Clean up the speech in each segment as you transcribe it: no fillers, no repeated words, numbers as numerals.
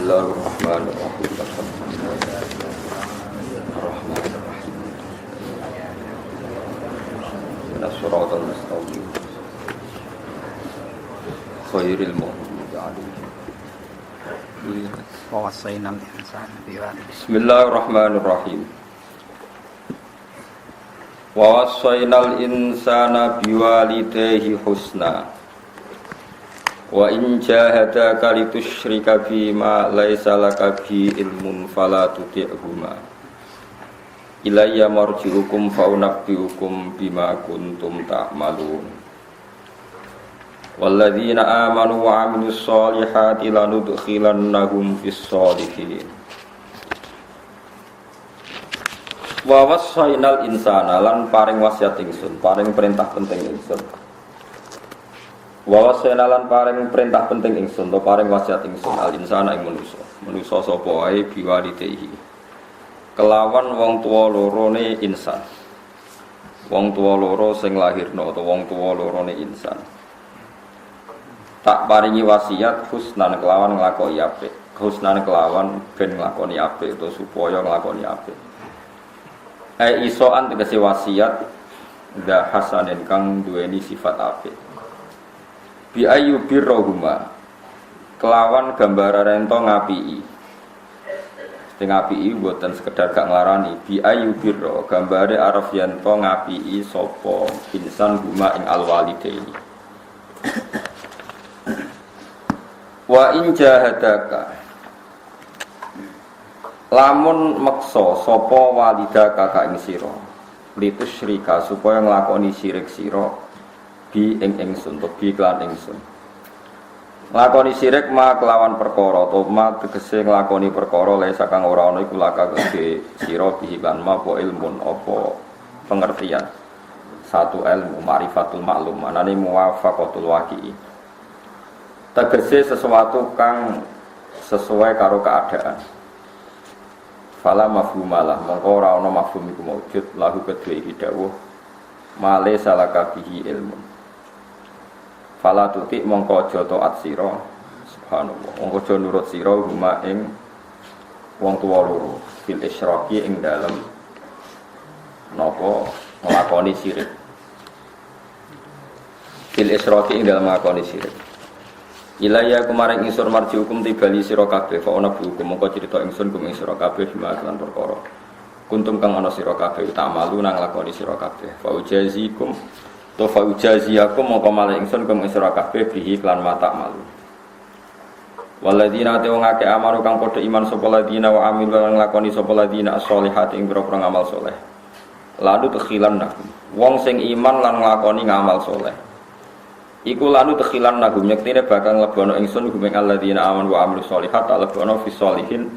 Bismillahirrahmanirrahim. Ar-Rahmanirrahim. Shiratal mustaqim. Khairil maghdubi 'alaihim. Wa wasainal insana biwalidayhi. Bismillahirrahmanirrahim. Wa wasainal insana biwalidayhi husna. Wa in jahadaka litusyrika bima laisa laka bi ilmun fala tuti'huma. Ilayya marji'ukum fa unabbi'ukum bima kuntum ta'malun. Walladzina amanu wa 'amilus solihati lanudkhilannahum fis solihin. Wa wasainal insana lan paring wasiat ingsun, paring perintah penting ingsun. Wa wasainalan paring perintah penting ingsun to paring wasiat ingsun al insana ing manusa sapa wae biwalidayhi kelawan wong tuwa lorone insan, wong tuwa loro sing lahirna utawa wong tuwa lorone insan, tak paringi wasiat husnan kelawan nglakoni apik, husnan kelawan ben nglakoni apik utawa supaya nglakoni apik. Isoan tegese wasiat nda hasanen kang duweni sifat apik. Bi ayu birrohuma kelawan gambar rento ngapii. Sing ngapii mboten sekedar gak nglarani. Bi ayu birro gambare araf yanto ngapii sapa insan huma ing alwalidaini. Wa in jahadaka lamun meksa sapa walidaka ka ing sira litusyrika supaya nglakoni syirik sira bi ing ingsun to bi klan ingsun nglakoni syirik ma kelawan perkara to ma tegese nglakoni perkara le sakang ora ana iku laka gede sira bi lan ma apa ilmun apa pengertian satu ilmu ma'rifatul maklum anane muwafaqatul waqi tegese sesuatu kang sesuai karo keadaan fala mafhumalah mongko ora ana mafhum iku maujud lahu kedue iki dawuh male salaka bihi ilmun. Fala tutik mongko aja taat sira subhanallah mongko aja nurut sira huma ing wong tuwa loro fil isyraqi ing dalem napa nglakoni syirik fil isyraqi ing dalem nglakoni syirik ilaya kemaring ingsun marjiukum tibali sira kabeh fa ana hukum mongko crita ingsun kum ing sira kabeh bimaklan perkara kuntum kang ana sira kabeh utamalu nang nglakoni sira kabeh fa ujazikum to fa ujaziyakum mongko malah ingsun kum isra kabeh bihi klan mata malu. Waladina te wong akeh amanu kang padha iman sapa ladina wa amil lan nglakoni sapa ladina sholihati ing pira-pira ngamal saleh. Lalu tekhilan nagum. Wong sing iman lan nglakoni ngamal saleh. Iku lalu tekhilan nagum nyektine bakal nglebono ingsun gumeng alladzina amanu wa amilus sholihat alebono fi sholihin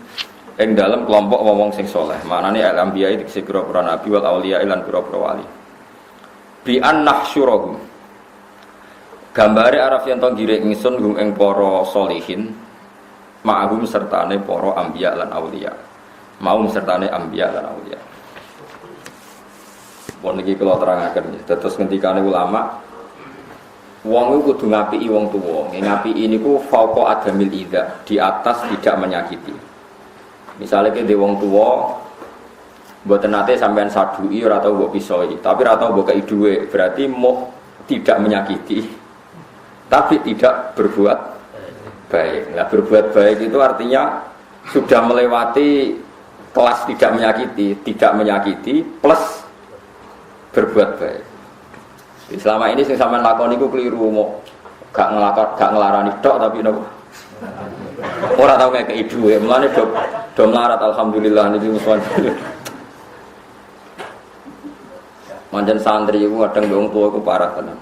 ing dalem kelompok wong sing saleh. Manane al-anbiya iki pira-pira nabi wal auliya lan pira-pira wali. Bi an nahsyurahum gambare araf yen to ngire ingsun gum ing para sholihin ma'hum sertane para anbiya lan auliya maum sertane anbiya lan auliya. Pun iki kula terangaken terus ngendikane ulama wong iku kudu ngapiki wong tuwa ngapiki niku fauqa adamil idza di atas tidak menyakiti. Misale ki wong tuwa mboten nate sampean sadui ora tau mbok pisoi, tapi ora tau mbok kei dhuwit, berarti mau tidak menyakiti. Tapi tidak berbuat baik. Nah, berbuat baik itu artinya sudah melewati kelas tidak menyakiti plus berbuat baik. Jadi selama ini sing sampean lakoni iku keliru mau gak ngelarani tok tapi nopo. Ora tau ngekei dhuwit, mulane do melarat alhamdulillah niki musuhan. Manjan santri itu kadang wong tua itu parah tenan.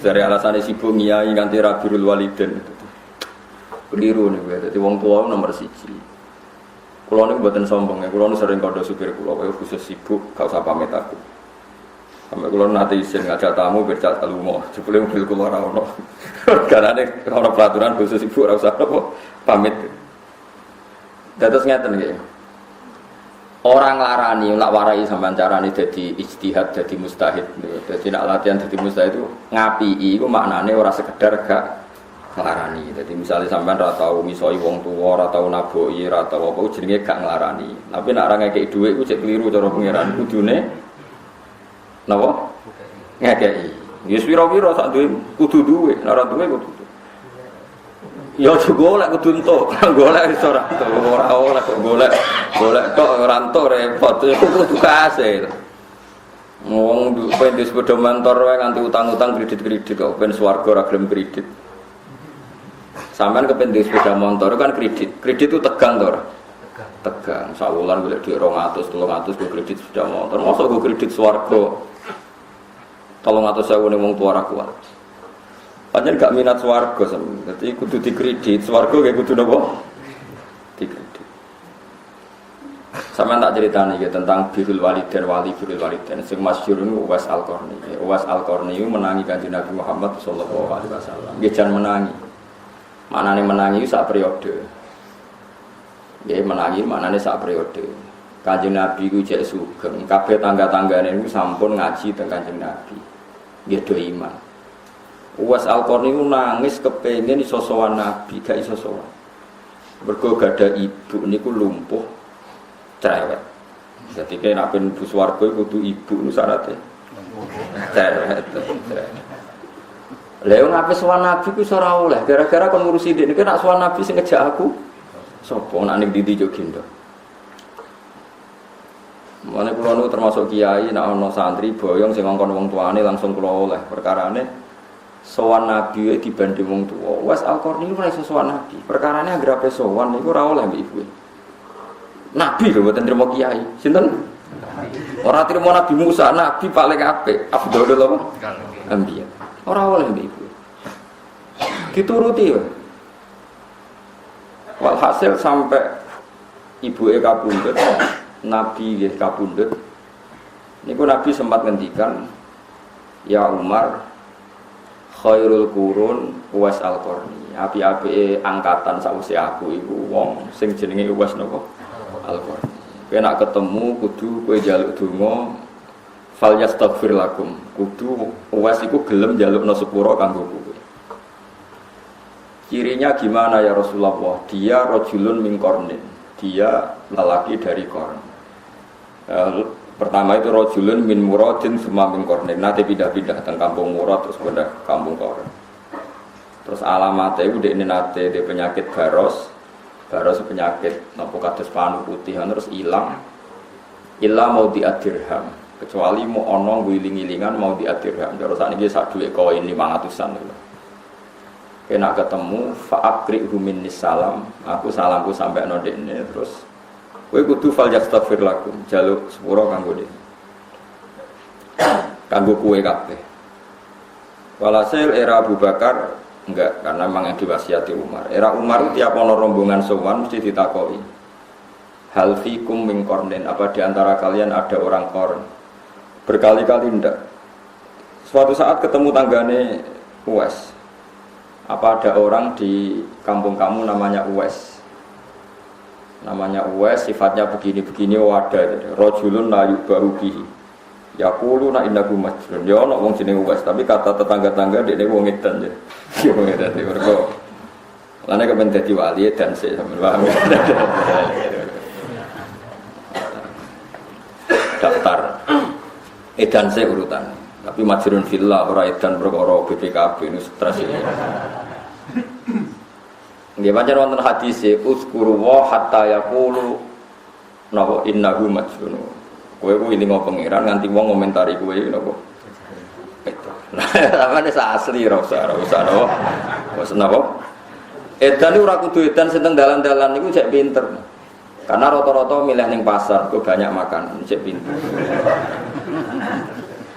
Dari alasannya sibuk ngiyai nganti rabirul waliden. Keliru nih gue. Jadi wong tua nomor 1. Kulo niku mboten sombong ya. Kulo sering kandha supir kulo kaya khusus sibuk gak usah pamit aku. Sampai kulo nate isin ngajak tamu bercat lumo. Jebule mobil kulo ora ono. Karena ana peraturan khusus sibuk ora usah pamit. Dados ngeten nggih. Orang larani, nak warai sampean carane dadi ijtihad, dadi mustahid. Dadi nak latihan dadi mustahid itu ngapii iku maknane ora sekedar gak nglarani. Jadi misalnya sampean ra tau misoi wong tuwa, ra tau naboki, ra tau apa jenenge gak nglarani. Tapi nek ora ngekeki dhuwit ku cek keliru cara pangeran kudune napa? Ngekeki. Ya pira-pira sak duwe kudu duwe, nek ora duwe kudu. Ya golek kudu entuk, golek iso ora entuk, ora oleh kok golek tok ora entuk repot, kudu kasil. Wong duwe sepeda motor wae nganti utang-utang kredit-kredit kok ben swarga ora gelem kredit. Sampeyan kepen duwe sepeda motor kan kredit itu tegang to ora? Tegang. Sawulan golek dhuwit 200, 300 go kredit sepeda motor. Mosok go kredit swarga 300.000 ning wong tuwa ora kuat. Pancen gak minat swarga sampeyan. Dadi kudu dikredit, swarga nggih kudu napa? Dikredit. Sampeyan tak critani nggih tentang birrul walidain wali birrul walidain sing masyhur niku Uwais Al-Qarni. Uwais Al-Qarni niku menangi Kanjeng Nabi Muhammad sallallahu alaihi wasallam. Nggih jan menangi. Manane menangi sak periode. Nggih menangi manane sak periode. Kanjeng Nabi ku cek sugeng, kabeh tangga-tanggane niku sampun ngaji teng Kanjeng Nabi. Nggih do iman. Uwais Al-Qarni niku nangis kepengin iso sowan Nabi, gak iso sowan. Mergo gadah ibu niku lumpuh cerewet. Jadi kena ben bus warga kudu ibu nu syaratnya cerewet. Lha wong ape sowan Nabi ku iso ora oleh gara-gara kon ngurusi dik nek nak sowan Nabi sing ngejak aku sapa nak ning ndi yo gendho. Mane kula nu termasuk kiai nek ana santri boyong sing ngongkon wong tuane langsung kula oleh perkarane sowan Nabi dibanding wong tuwa. Uwais Al-Qarni ora iso sowan Nabi. Perkarane anggere ape sowan niku ora oleh mbek ibu. Nabi lho mboten trimo kiai. Sinten? Ora trimo Nabi Musa, Nabi paling apik. Afdhalul apa? Anbiya. Ora oleh mbek ibu. Dituruti wae. Walhasil sampai ibuke kapundhut, Nabi nggih kapundhut. Niku Nabi sempat ngendikan, "Ya Umar, khairul qurun Uwais Al-Qarni." Api-apike angkatan sakwise aku iku wong sing jenenge Uwais napa? Al-Qarni. Kowe nak ketemu kudu kowe njaluk donga fal yastaghfir lakum. Kudu Uwais iku gelem njalukna sepura kanggo kowe. Cirinya gimana ya Rasulullah? Dia rajulun min qarnin. Dia lelaki dari Qarn. Pertama itu rajulun min muradin summa min qarnin. Nanti pindah-pindah teng kampung Murad terus pindah kampung Qarn. Terus alamatnya itu dekne nate de penyakit baros penyakit napa kados panu putih terus ilang mau diadirham kecuali mau ana ngiling-ngilingan mau diadirham terus sakniki sak dhuwit koin 500-an lho. Kena ketemu fa'akrihu minnis salam, aku salamku sampai no dekne terus kowe kudu fal yastaghfir lakum, jaluk sepura kanggo dekne. Kanggo kowe kabeh. Walhasil era Abu Bakar enggak, karena memang yang diwasiati Umar. Era Umar itu tiap ono rombongan sowan mesti ditakoi. Hal fikum min qarnin, apa di antara kalian ada orang Qarn? Berkali-kali ndak. Suatu saat ketemu tanggane Uwais. Apa ada orang di kampung kamu namanya Uwais? Namanya Uwais, sifatnya begini-begini wadah. Rajulun la yubahu bihi. Yaquluna innahu majnun. Ya ana wong jenenge Uwais, tapi kata tetangga-tangga dekne wong edan ya. Yo wong edan iki mergo. Lane kepen dadi wali edan sik sampeyan paham. Daftar edan sik urutan. Tapi majnun fillah ora edan perkara BPKB ini stres iki. Nggih pancen wonten hadis e uzkuru wa hatta yaqulu napa innahu majnun. Kowe ku ilingo pangeran nganti wong ngomentari kowe napa. Itu. Nah, sampeyan asli ora usah napa. Wis napa? Edan ora kudu edan sing teng dalan-dalan niku cek pinter. Karena rata-rata milih ning pasar kok banyak makan, cek pinter.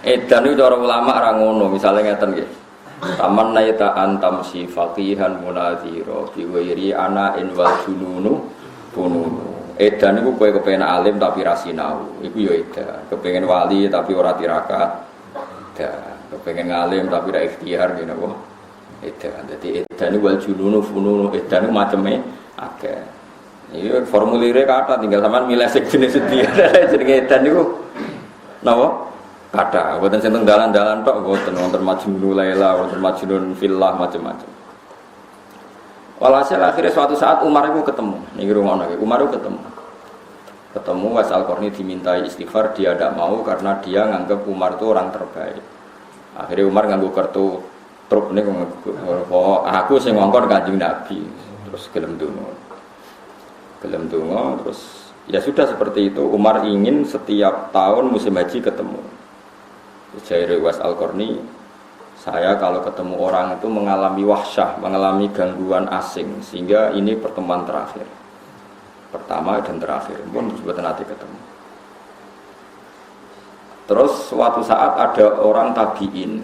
Edan itu cara ulama ora ngono, misale ngeten nggih. Taman naita antam si faqihan munazira bi ghairi ana in wal jununu bununu. Edan niku kowe kepengin alim tapi ra sinau, iku ya edan. Kepengin wali tapi ora tirakat. Edan. Kepengin alim tapi ra ikhtiar ngene apa? Edan. Dadi edan wal jununu fununu, edan niku maceme akeh. Iki formulire kata tinggal sampean milih sing jenis sedia. Jenenge edan niku napa? Kata, buatan sing teng dalan-dalan tok, buatan wonten majnun laila, wonten majnun fillah macam-macam. Walhasil akhirnya suatu saat Umar itu ketemu. Niki rungono iki. Umar itu ketemu. Ketemu Uwais Al-Qarni dimintai istighfar, dia tidak mau karena dia nganggap Umar itu orang terbaik. Akhirnya Umar nganggo kartu truk niku aku sing ngongkon Kanjeng Nabi. Terus gelem donga terus ya sudah seperti itu. Umar ingin setiap tahun musim haji ketemu. Jair Uwais Al-Qarni, saya kalau ketemu orang itu mengalami wahsyah, mengalami gangguan asing, sehingga ini pertemuan terakhir, pertama dan terakhir, pun terus buat nanti ketemu. Terus suatu saat ada orang tabiin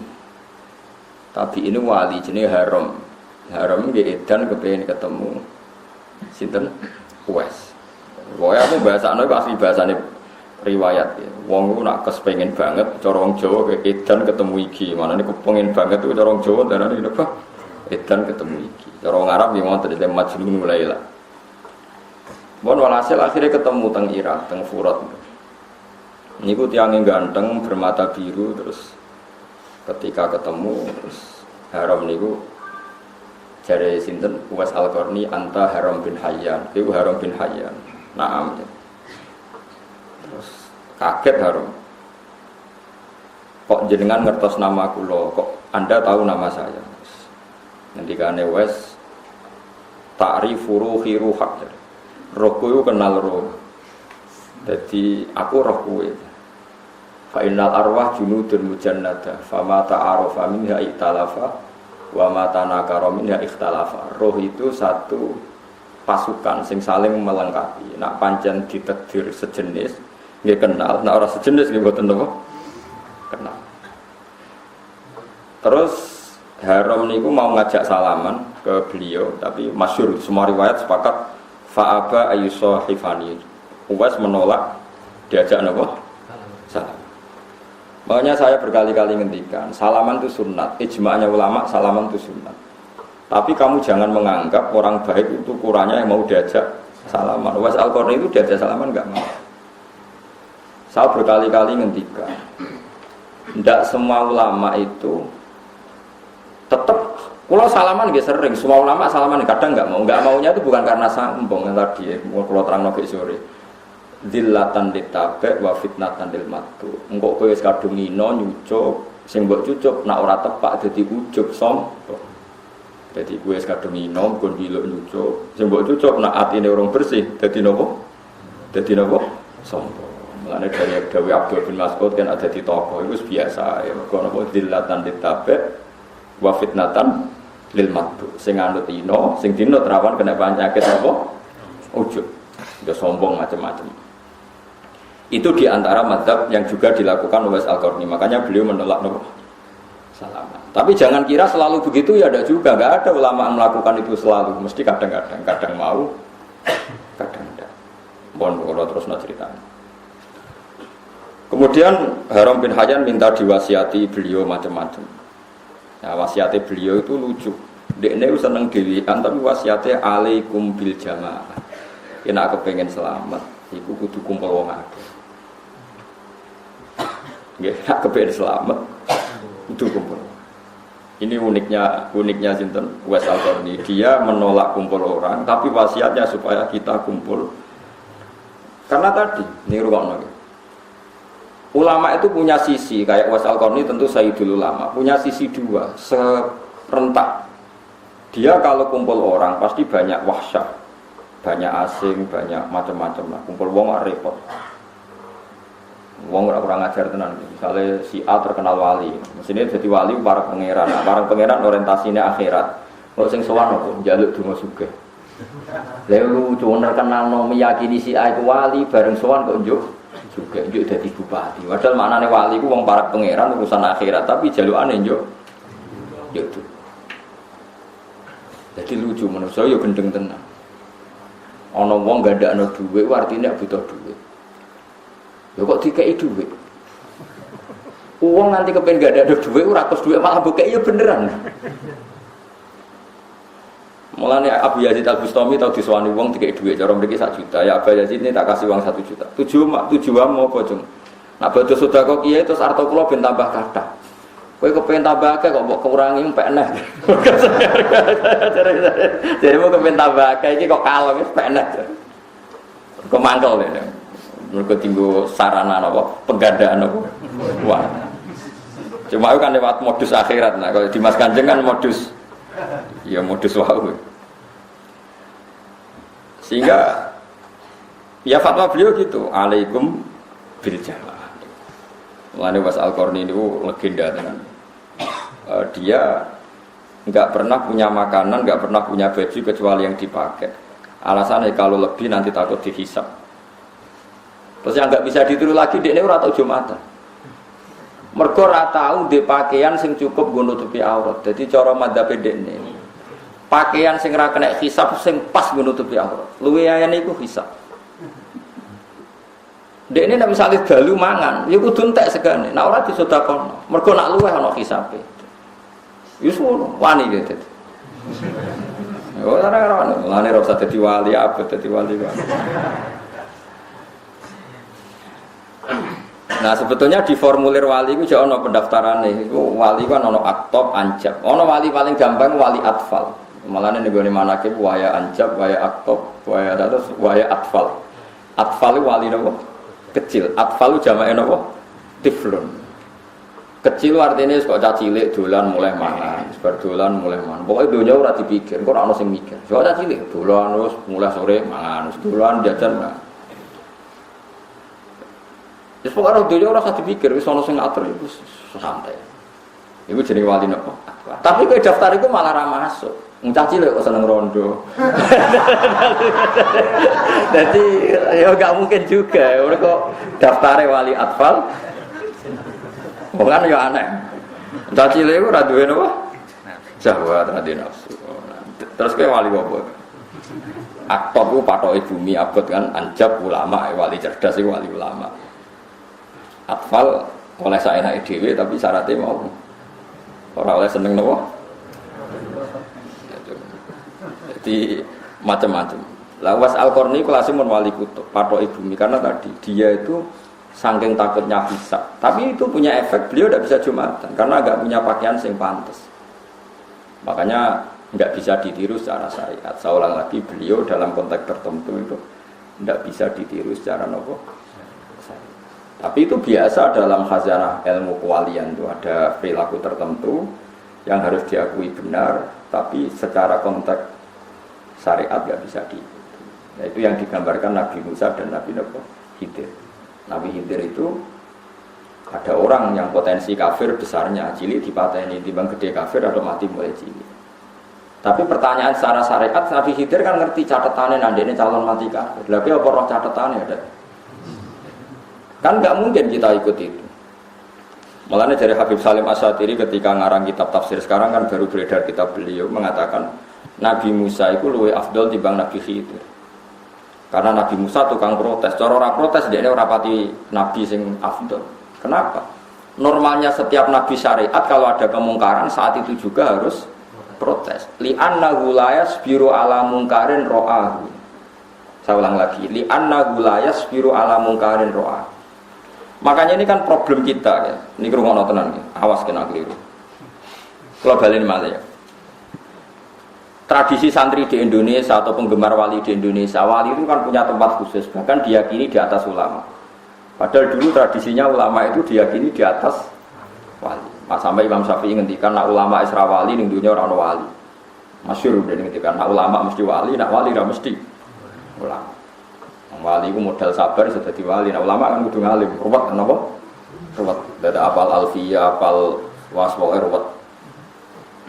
wali jenis Haram dia edan kepengen ketemu sinten Uwais. Pokoknya aku bahasanya asli bahasanya riwayat ya. Wong ku nak kespengen banget cara wong Jawa ke edan ketemu iki. Manane kepengin banget itu cara wong Jawa darane apa? Edan ketemu iki. Cara wong Arab ya ngoten iki Majnun Laila. Bon walhasil akhirnya ketemu teng Irak, teng Furat. Niku tiyang ganteng bermata biru terus ketika ketemu terus Haram niku jare sinten Uwais Al-Qarni anta Haram bin Hayyan. Iku Haram bin Hayyan. Naam. Terus kaget Haram. Kok jenengan ngertos nama kula? Kok Anda tahu nama saya? Ngendikane Uwais ta'rifu ruhi ruhak. Rohku itu kenal roh. Jadi aku roh kowe. Fa innal arwah junudun mujannada, fama ta'arafa minha ikhtalafa wa ma tanakara minha ikhtalafa. Roh itu satu pasukan sing saling melengkapi. Nak pancen ditakdir sejenis nggih kenal, nak ora sejenis nggih mboten napa kenal. Terus Haram niku mau ngajak salaman ke beliau, tapi masyhur semua riwayat sepakat fa'aba ayyusahifani. Uwais menolak diajak napa? Salam. Makanya saya berkali-kali ngendikan, salaman itu sunnat. Ijma'nya ulama salaman itu sunnat. Tapi kamu jangan menganggap orang baik itu ukurannya yang mau diajak salaman. Uwais Al-Qarni itu diajak salaman enggak mau. Saya berkali-kali ngendikan, tidak semua ulama itu tetap. Kalau salaman nggak sering, semua ulama salaman kadang nggak maunya itu bukan karena sombong yang tadi. Mau kalau terang nggak sore. Dillatan ditabe wa fitnatan dil matu. Engkau kowe kadung ino nyucuk, sing mbok cucuk nak ora tepak dadi ujug sombong. Jadi kowe kadung ino kon diluk nyucuk, sing mbok cucuk nak atine urung bersih dadi nopo? Dadi nopo? Sombong. Mulane dari Dawi Abdul bin Mas'ud kan ada di toko itu biasa ya. Mergo nopo dillatan ditabe wa fitnatan lil matu. Sing anut ino, sing dinut rawan kena penyakit apa? Ujug. Udah sombong macam-macam. Itu diantara mazhab yang juga dilakukan Uwais Al-Qarni. Makanya beliau menolak salaman. Tapi jangan kira selalu begitu ya, ada juga. Enggak ada ulama yang melakukan itu selalu. Mesti kadang-kadang, kadang mau, kadang tidak. Mohon kalau terus ceritanya. Kemudian Haram bin Hayyan minta diwasiati beliau macam-macam. Nah, wasiatnya beliau itu lucu. Dekne seneng dhewean tapi wasiatnya alaikum bil jamaah. Yen aku pengen selamat, iku kudu kumpul wong akeh. Nggih, nek kepen selamat kudu kumpul. Ini uniknya sinten Uwais Al-Qarni. Dia menolak kumpul orang, tapi wasiatnya supaya kita kumpul. Karena tadi niru kono. Ulama itu punya sisi, kayak Uwais Al-Qarni tentu Sayyidul Ulama, punya sisi dua, serentak. Dia kalau kumpul orang pasti banyak wahsyah, banyak asing, banyak macam-macam lah. Kumpul wong repot. Wong kurang ajar tenan. Misalnya si A terkenal wali, mestinya jadi wali para pangeran. Nah, para pangeran orientasinya akhirat. Kalau sing sowan opo njaluk donga sugih. Lalu cuma terkenal no meyakini si A itu wali, bareng sowan kok njuk juga njuk dadi bupati. Padahal maknane wali ku wong para pangeran urusan akhirat, tapi jalukane njuk njuk. Jadi lucu menurut saya yo gendeng tenan. Ana wong gandakno dhuwit artine butuh dhuwit. Lho kok dikeki dhuwit? Wong nganti kepen gandakno dhuwit ora terus dhuwit malah bokeki ya beneran. Mulane Abu Yazid Al-Bustami tau disowani wong dikeki dhuwit cara mriki 1 juta. Ya Abu Yazid ini tak kasih uang 1 juta. Tujuan mau apa, Jung? Nak badhe sedekah kiai terus harta kula ben tambah kathah. Kowe kepengen tambah akeh kok mbok kurangi pek eneh. Jadi mau kepengen tambah akeh iki kok kalem wis pek eneh. Kok mangkel ya. Mergo tinggo sarana napa penggandaan napa. Wah. Cuma itu kan lewat modus akhirat. Nah, kalau Dimas Kanjeng kan modus wau. Sehingga ya fatwa beliau gitu, alaikum bil jamaah. Mulane Was Al-Qarni itu legenda tenan. Dia nggak pernah punya makanan, nggak pernah punya baju kecuali yang dipakai. Alasannya kalau lebih nanti takut dihisap. Terus yang nggak bisa ditiru lagi dia ini ora tau Jumatan. Mergo ora tau ndek pakaian sing cukup nggo nutupi aurat. Dadi cara madzhab dekne. Pakaian sing ra kena hisap sing pas nggo nutupi aurat. Luwe ayane iku hisap. Dekne nek misale dalu mangan, ya kudu entek segane. Nek ora disedekahno. Mergo nak luweh ana hisape. Wis ngono, wani gitu. Ora lane ora usah dadi wali, abot dadi wali. Nah sebetulnya di formulir wali itu jauh ono pendaftaran nih. Wali kan ono aktob, anjab. Ono wali paling gampang wali atfal. Malah nih gue mana ke waya anjab, waya aktob, waya dados, waya atfal. Atfal itu wali nopo kecil. Atfal itu jamaknya nopo tiflun. Kecil artinya kok cacilik dolan mulai mangan, berdolan mulai mangan. Pokoknya dunia ora dipikir, kok ora ono sing mikir. Soal cacilik dolan terus mulai sore mangan, dolan jajan mangan. Wis pokoke dunya ora usah dipikir, wis ana sing ngatur iku santai. Iku jenenge wali napa? Tapi kowe daftar iku malah ra masuk. Ngcah cilik kok seneng rondo. Jadi ya enggak mungkin juga. Ora kok daftare wali atfal. Bukan ya aneh. Ngcah cilik iku ora duwe napa? Syahwat ra duwe nafsu. Terus kowe wali apa? Aktor ku patoke bumi abot kan anjab ulama wali cerdas iku wali ulama. Atfal oleh saenake dhewe tapi syaratnya mau ora oleh seneng nopo. Jadi macam-macam. Lah Was Al-Qarni kelasé mun wali kutub, patoke bumi karena tadi dia itu saking takutnya hisab. Tapi itu punya efek beliau tidak bisa Jumatan karena enggak punya pakaian sing pantes. Makanya enggak bisa ditiru secara syariat. Saya ulang lagi beliau dalam konteks tertentu itu enggak bisa ditiru secara nopo. Tapi itu biasa dalam khazanah ilmu kewalian itu ada perilaku tertentu yang harus diakui benar, tapi secara konteks syariat nggak bisa diikuti. Nah, itu yang digambarkan Nabi Musa dan Nabi Khidir. Nabi Khidir itu ada orang yang potensi kafir besarnya, cilik dipateni, timbang gede kafir atau mati mulai cilik. Tapi pertanyaan secara syariat Nabi Khidir kan ngerti catatannya nandene calon mati kafir. Tapi apa roh catatannya ada? Kan nggak mungkin kita ikut itu. Mulanya dari Habib Salim Asyatiri ketika ngarang kitab tafsir sekarang kan baru beredar kitab beliau mengatakan Nabi Musa itu luwih afdol dibanding Nabi Khidir. Karena Nabi Musa tukang protes. Cara ora protes dia ora pati nabi sing afdol. Kenapa? Normalnya setiap nabi syariat kalau ada kemungkaran saat itu juga harus protes. Li'annahu la yasbiru ala mungkarin ra'ahu. Saya ulang lagi. Li'annahu la yasbiru ala mungkarin ra'ahu. Makanya ini kan problem kita ya. Ini kerungono tenan ya. Awas kena keliru. Kalau balen malah ya. Tradisi santri di Indonesia atau penggemar wali di Indonesia, wali itu kan punya tempat khusus, bahkan diyakini di atas ulama. Padahal dulu tradisinya ulama itu diyakini di atas wali. Sampai Imam Syafi'i ngendikan nak ulama Isra wali ning dunya ora ono wali. Masyhur udah ngendikan nak ulama mesti wali, nak wali ora mesti ulama. Wali itu modal sabar sudah di wali. Nah ulama kan kudu ngalim. Ruwet kenapa? Ruwet. Dada apal alfiyah, apal waswae ruwet.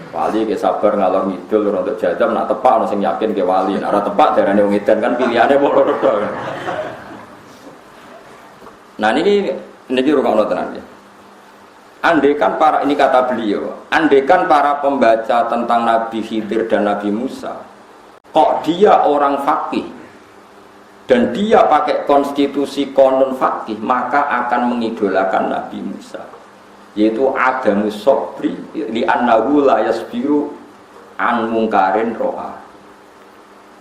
Wali ke sabar ngalor ngidul untuk jadam nak tepak ono sing yakin ke wali. Nek ora tepak darane wong edan kan pilihane kok loro tok. Nah niki rungokno tenan ya. Andaikan para ini kata beliau, andaikan para pembaca tentang Nabi Khidir dan Nabi Musa, kok dia orang faqih dan dia pakai konstitusi konon fakih, maka akan mengidolakan Nabi Musa, yaitu adamus sobri li'annahu la yasbiru an mungkarin ro'a.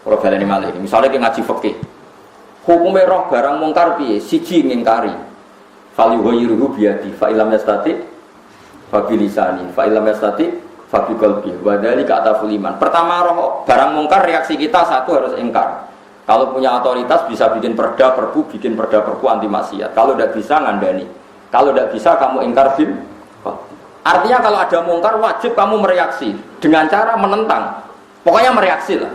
Kalau baleni malih, misalnya kita ngaji fikih, hukumnya roh barang mungkar piye? Siji ngingkari, fal yughayyiruhu biyadi fa ilam yastati fabilisani, fa illam yastati fa biqalbi. Wa dzalika ataful iman. Pertama roh barang mungkar reaksi kita satu harus ingkar. Kalau punya otoritas bisa bikin perda perpu anti maksiat. Kalau tidak bisa ngandani. Kalau tidak bisa kamu ingkar bil. Artinya kalau ada mungkar wajib kamu mereaksi dengan cara menentang. Pokoknya mereaksi lah.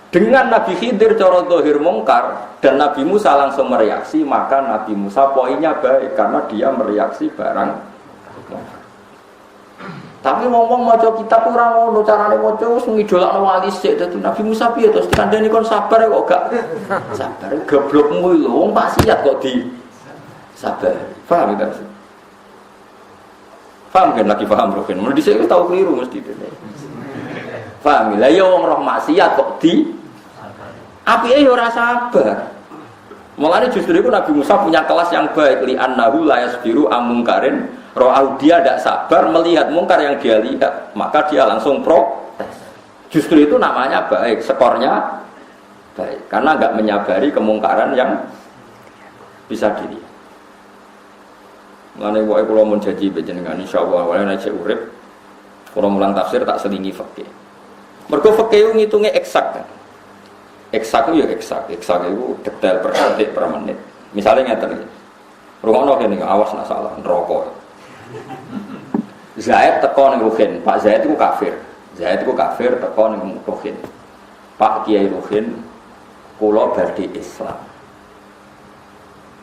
Dengan Nabi Khidir cara zahir mungkar dan Nabi Musa langsung mereaksi, maka Nabi Musa poinnya baik karena dia mereaksi barang mungkar. Tapi ngomong maca kitab ora ngono carane maca wis ngidolakno wali sik dadi Nabi Musa piye to dikandani kon sabar kok gak sabar goblokmu lho wong maksiat kok di sabar. Paham gak? Paham kan lagi paham Rukin. Mun dhisik wis tau keliru mesti dene. Paham lah ya wong roh maksiat kok di apike ya ora sabar. Mulane justru itu Nabi Musa punya kelas yang baik li annahu la yasbiru amungkarin. Ro'au dia tidak sabar melihat mungkar yang dia lihat, maka dia langsung protes. Justru itu namanya baik, skornya baik, karena nggak menyabari kemungkaran yang bisa dilihat. Mengenai wae kula mun janji panjenengan insyaallah wae nek urip kula mulang tafsir tak selingi fikih. Mergo fikih ngitunge eksak kan. Eksak itu ya eksak itu detail per detik per menit. Misalnya ngeten iki. Rungokno kene awas nak salah neraka. Zaid teko ning Ruhin, Pak Zaid itu kafir. Zaid itu kafir teko ning Ruhin. Pak Kiai Ruhin kula badhe Islam.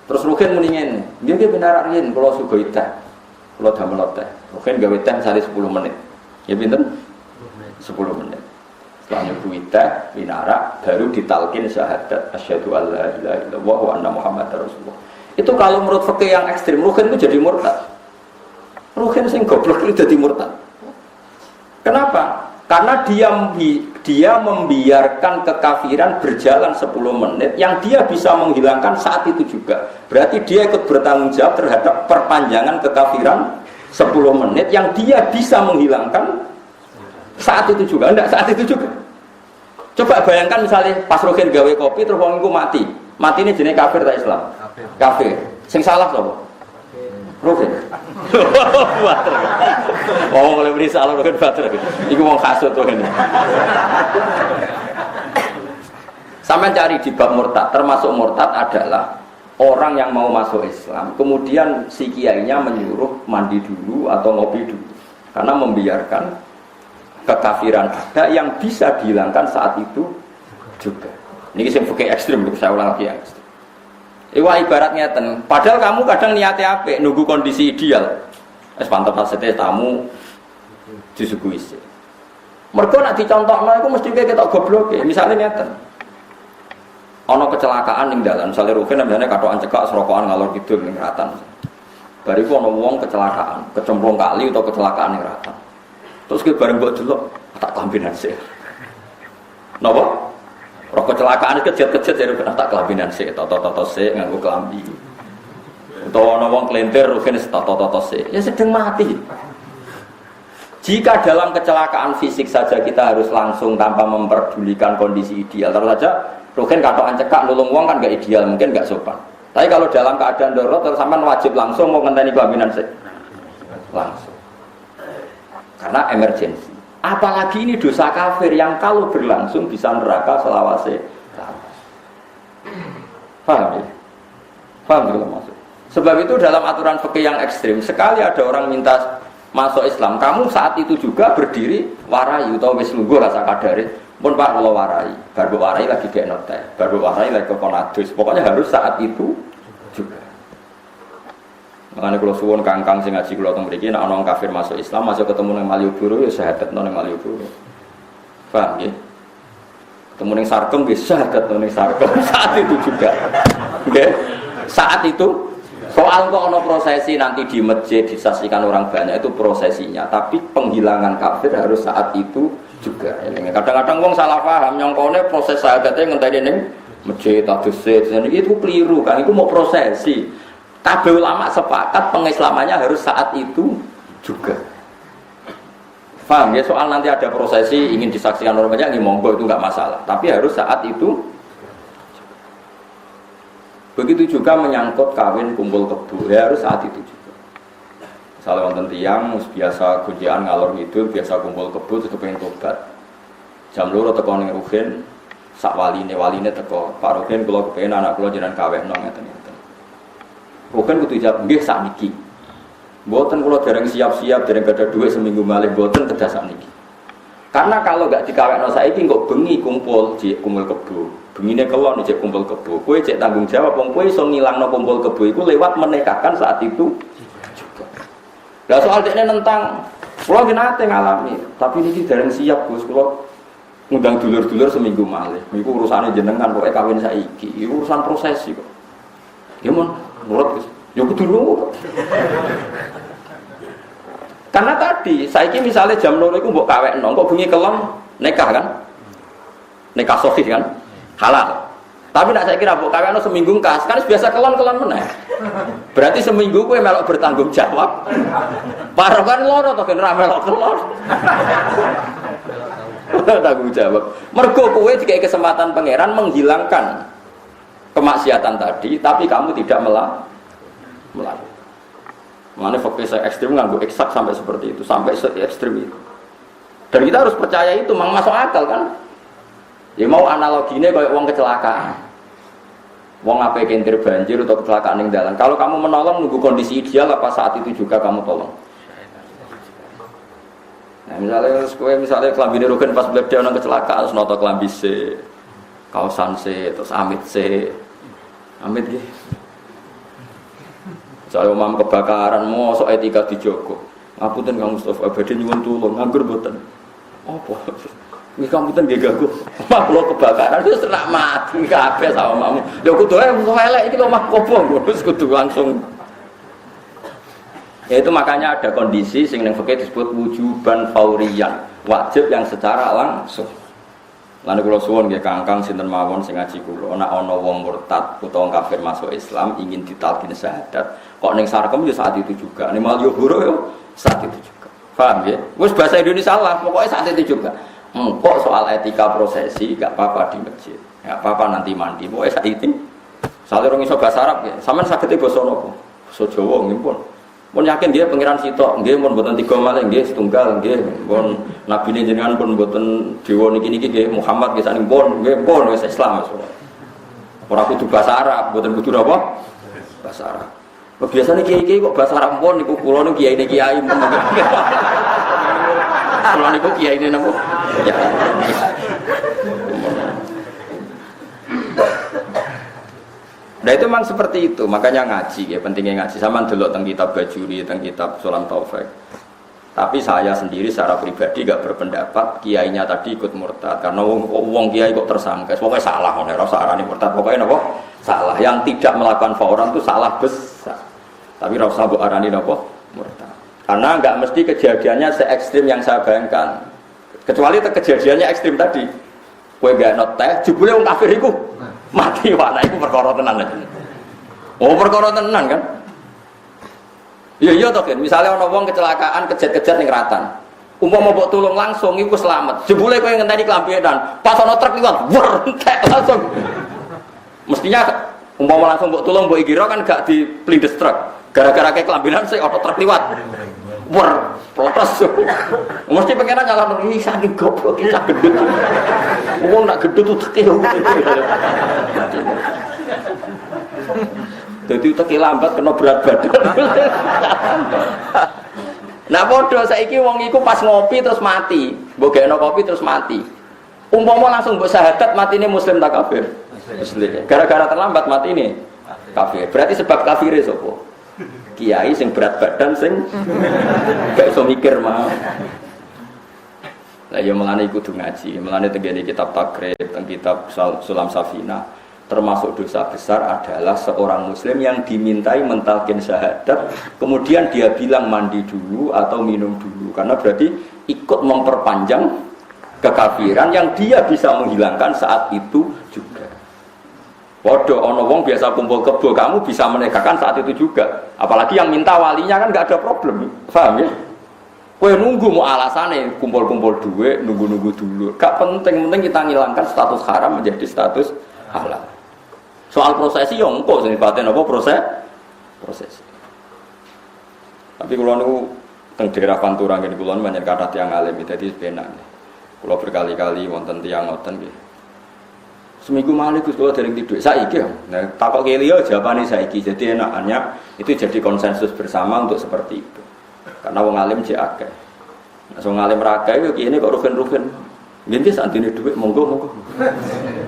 Terus Ruhin muni ngene, nggih benar Ruhin kula sugih teh. Kula damel teh. Ruhin gawe teh sale 10 menit. Ya pinten? 10 menit. Setelah nyuguhi teh, winara baru ditalkin syahadat asyhadu alla ilaha illallah wa anna muhammadar rasulullah. Itu kalau menurut fikih yang ekstrim, Ruhin itu jadi murtad. Ruhin sing goblok itu jadi murtad. Kenapa? Karena dia membiarkan kekafiran berjalan 10 menit yang dia bisa menghilangkan saat itu juga. Berarti dia ikut bertanggung jawab terhadap perpanjangan kekafiran 10 menit yang dia bisa menghilangkan saat itu juga. Enggak, saat itu juga. Coba bayangkan misalnya pas Ruhin gawe kopi terus wong iku mati. Mati ini jenis kafir tak Islam? Kafir. Sing salah sapa? Ruhin. Bater. Oh, kalau beri salah Ruhin bater. Iku wong kasut tuh ini. Sampai cari di bab murtad, termasuk murtad adalah orang yang mau masuk Islam, kemudian si kiainya menyuruh mandi dulu atau ngopi dulu, karena membiarkan kekafiran ada yang bisa dihilangkan saat itu juga. Ini kisah fikih ekstrim, saya ulang lagi yang ekstrim. Iwa ibaratnya ten, padahal kamu kadang niatnya apik, nunggu kondisi ideal. Es pantau pasete tamu disuguhi sih. Mergo nak dicontohno iku mesti kita goblok ya. Misale ngeten. Ana kecelakaan ning dalan, misale Rukin namanya katokan cekak serokokan ngalor kidul ning Ratan. Bariku ana wong kecelakaan, kecemplung kali atau kecelakaan ning Ratan. Terus ki bareng mbok delok tak kelambinan sih. Napa? Roh kecelakaan kejet-kejet jadi kena tak kelambinan sih, toto-toto sih nganggo kelambi. Utawa ana wong kelentir Rukin toto-toto sih, ya sedang mati. Jika dalam kecelakaan fisik saja kita harus langsung tanpa memperdulikan kondisi ideal, terus saja Rukin katokan cekak nulung wong kan gak ideal, mungkin gak sopan. Tapi kalau dalam keadaan darurat terus sampean wajib langsung mau ngenteni kelambinan sih. Langsung. Karena emergensi. Apalagi ini dosa kafir yang kalau berlangsung bisa neraka selawase. Paham ya? Paham kalau maksud? Sebab itu dalam aturan fikih yang ekstrim, sekali ada orang minta masuk Islam, kamu saat itu juga berdiri warai atau wis lungguh rasa kadare. Pun Pak kalau warai, baru warai lagi kayak note, baru warai lagi ke konadus. Pokoknya harus saat itu juga. Makanya kalau suwon kangkang sing ngaji kalau teng mriki nek ana wong kafir masuk Islam, masuk ketemu nang Malioboro ya syahadat nang Malioboro. Paham nggih? Ketemu ning Sarkem nggih syahadat nang Sarkem saat itu juga. Nggih. Saat itu soal kok ana prosesi nanti di masjid disaksikan orang banyak itu prosesinya, tapi penghilangan kafir harus saat itu juga. Kadang-kadang wong salah paham nyongkone proses syahadatnya ngenteni ning masjid tadussit itu keliru kan, itu mau prosesi. Kabeh ulama sepakat pengislamannya harus saat itu juga. Paham ya, soal nanti ada prosesi ingin disaksikan orang banyak, ini monggo itu nggak masalah. Tapi harus saat itu. Begitu juga menyangkut kawin kumpul kebo, ya harus saat itu juga. Misalnya wonten tiyang biasa gojekan ngalor ngidul, biasa kumpul kebo terus kepengin tobat. Jam 2 teko ning Ruhin, sak waline teko, Pak Ruhin kula kepengin anak kula jenengan kawehno ngeten-ngeten. Ruhin kudu jawab nggih sakniki. Mboten kula dereng siap-siap, dereng gadah dhuwit seminggu malih mboten kedah sakniki. Karena kalau gak dikawekno saiki kok bengi kumpul kebo. Bengine kelon jek kumpul kebo. Kowe cek tanggung jawab wong kowe iso ngilangno kumpul kebo iku lewat menikahkan saat itu. Lah soal dekne nentang, kula ki nate ngalami, tapi niki dereng siap Gus, kula ngundang dulur-dulur seminggu malih. Iku urusane jenengan pokoke kawin saiki, iku urusan prosesi kok. Ya mun nurut Gus. Ya kudu nurut. Karena tadi saiki misalnya jam 2 iku mbok kawekno, kok bengi kelon nikah kan? Nikah sahih kan? Halal. Tapi nak saya kira mbok kawekno seminggu kas, kan biasa kelon-kelon meneh. Berarti seminggu kowe melok bertanggung jawab. Parah kan loro to ben ra melok kelon. Tanggung jawab. Mergo kowe dikai kesempatan pangeran menghilangkan kemaksiatan tadi, tapi kamu tidak melakukan. Mana fakir saya ekstrim nganggo eksak sampai seperti itu, sampai se-ekstrim itu. Dan kita harus percaya itu, memang masuk akal kan? Ya mau analoginya kayak uang kecelakaan. Wong apa kentir banjir atau kecelakaan yang dalam. Kalau kamu menolong nunggu kondisi ideal apa saat itu juga kamu tolong. Nah misalnya kelambine Rugen pas beliau nang kecelakaan, terus noto kelambi C, kausan C, terus amit C, amit gitu. Saya umam kebakaran, mosok etika dijogo. Ngapunten Kang Mustofa, badhe nyuwun tulung, nganggur mboten. Apa? Nggih kampunten nggih ganggu. Omah kula kebakaran wis nak mati kabeh sama omahmu. Lha kudu elek iki lho omah kobong, terus kudu langsung. Ya itu makanya ada kondisi sing ning fikih disebut wujuban fauriyan, wajib yang secara langsung. Lan kula suwun nggih Kang sinten mawon sing ngaji kula, ana wong murtad utawa kafir masuk Islam ingin ditalkin syahadat, kok ning sarkem ya saat itu juga. Ning mal yo huro yo saat itu juga. Paham ya? Wis bahasa Indonesia lah, pokoknya saat itu juga. Kok soal etika prosesi gak apa-apa di masjid. Gak apa-apa nanti mandi. Pokoknya saat itu. Soalnya orang iso bahasa Arab ya. Sampeyan saged basa napa? Basa Jawa nggih pun. Mun yakin dia pangeran sitok, nggih mun mboten tiga malih nggih setunggal nggih. Pun nabine jenengan pun mboten dewa niki-niki nggih Muhammad nggih saning pun nggih pun wis Islam wis. Ora kudu bahasa Arab, mboten kudu apa? Bahasa Arab. Biasane kiai-kiai kok bahasa Arab pun niku kula niku kiai kiai pun. Kula niku kiai ne napa? Ya. Nah itu memang seperti itu, makanya ngaji ya, pentingnya ngaji. Sama delok teng kitab Bajuri, teng kitab Sulam Taufik. Tapi saya sendiri secara pribadi gak berpendapat kiainya tadi ikut murtad karena wong kiai kok tersangka. Pokoknya salah, ora usah arani murtad. Pokoknya napa? Salah. Yang tidak melakukan fauran itu salah besar. Tapi ora usah mbok arani napa? Murtad. Karena enggak mesti kejadiannya se-ekstrim yang saya bayangkan. Kecuali kejadiannya ekstrim tadi. Kowe gak not teh, jebule wong kafir iku mati wae iku perkara tenan. Oh, perkara tenan kan? Iya toh kan, misalnya ana wong kecelakaan kejet-kejet ning Ratan. Umpama mbok tulung langsung iku selamat. Jebule kowe ngenteni klambenan, pas ana truk liwat, entek langsung. Mestinya umpama langsung mbok tulung mbok ikira kan gak diplindes truk. Gara-gara kayak kelambenan sik ana truk liwat. Protes. Mesti pengen nyala ini saking goblok kita gendut. Wong nak gendut tuh tekil. Jadi tekil lambat kena berat badan. Nah podo saiki wong iku pas ngopi terus mati, mbok gekno kopi terus mati. Umpama langsung mbok syahadat matine muslim tak kafir? Muslim. Gara-gara terlambat mati ini kafir. Berarti sebab kafire sapa? Kiai sing berat badan sing gak iso mikir mah. Lah ya melane kudu ngaji, melane tengene kitab takrib, teng kitab Sulam Safina, termasuk dosa besar adalah seorang muslim yang dimintai mentalkin syahadat, kemudian dia bilang mandi dulu atau minum dulu karena berarti ikut memperpanjang kekafiran yang dia bisa menghilangkan saat itu juga. Waduh, ono wong biasa kumpul kebo, kamu bisa menegakkan saat itu juga. Apalagi yang minta walinya kan nggak ada problem, paham ya? Kowe nunggu mau alasannya kumpul-kumpul duit, nunggu-nunggu dulu. Gak penting kita ngilangkan status haram menjadi status halal. Soal prosesi yang engkau, sifatnya apa prosesi. Tapi kula niku teng daerah Pantura ngene kula banyak kathah tiyang alim dadi penak. Kula berkali-kali wonten tiyang ngoten nggih. Seminggu malih Gus kula dereng tidur. Saiki ya. Nah, takok ke liya jawabane saiki. Jadi enakannya itu jadi konsensus bersama untuk seperti itu. Karena wong alim jek akeh. Nah, wong alim ra akeh yo kene kok rugen-rugen. Nggih santine dhuwit monggo.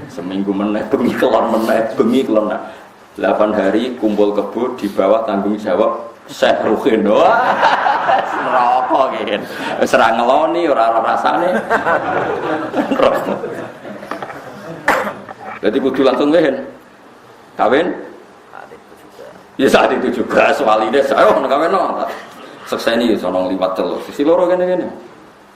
Seminggu meneh bengi kelon meneh, bengi kelon. 8 hari kumpul kebo di bawah tanggung jawab Syekh Ruhin. Wah, neraka kene. Wis ora ngeloni, ora rasane. Jadi kudu langsung wehen. Kawin? Ya saat itu juga soalnya saya kawin no. Sekseni ya sono liwat celuk. Sisi loro kene-kene.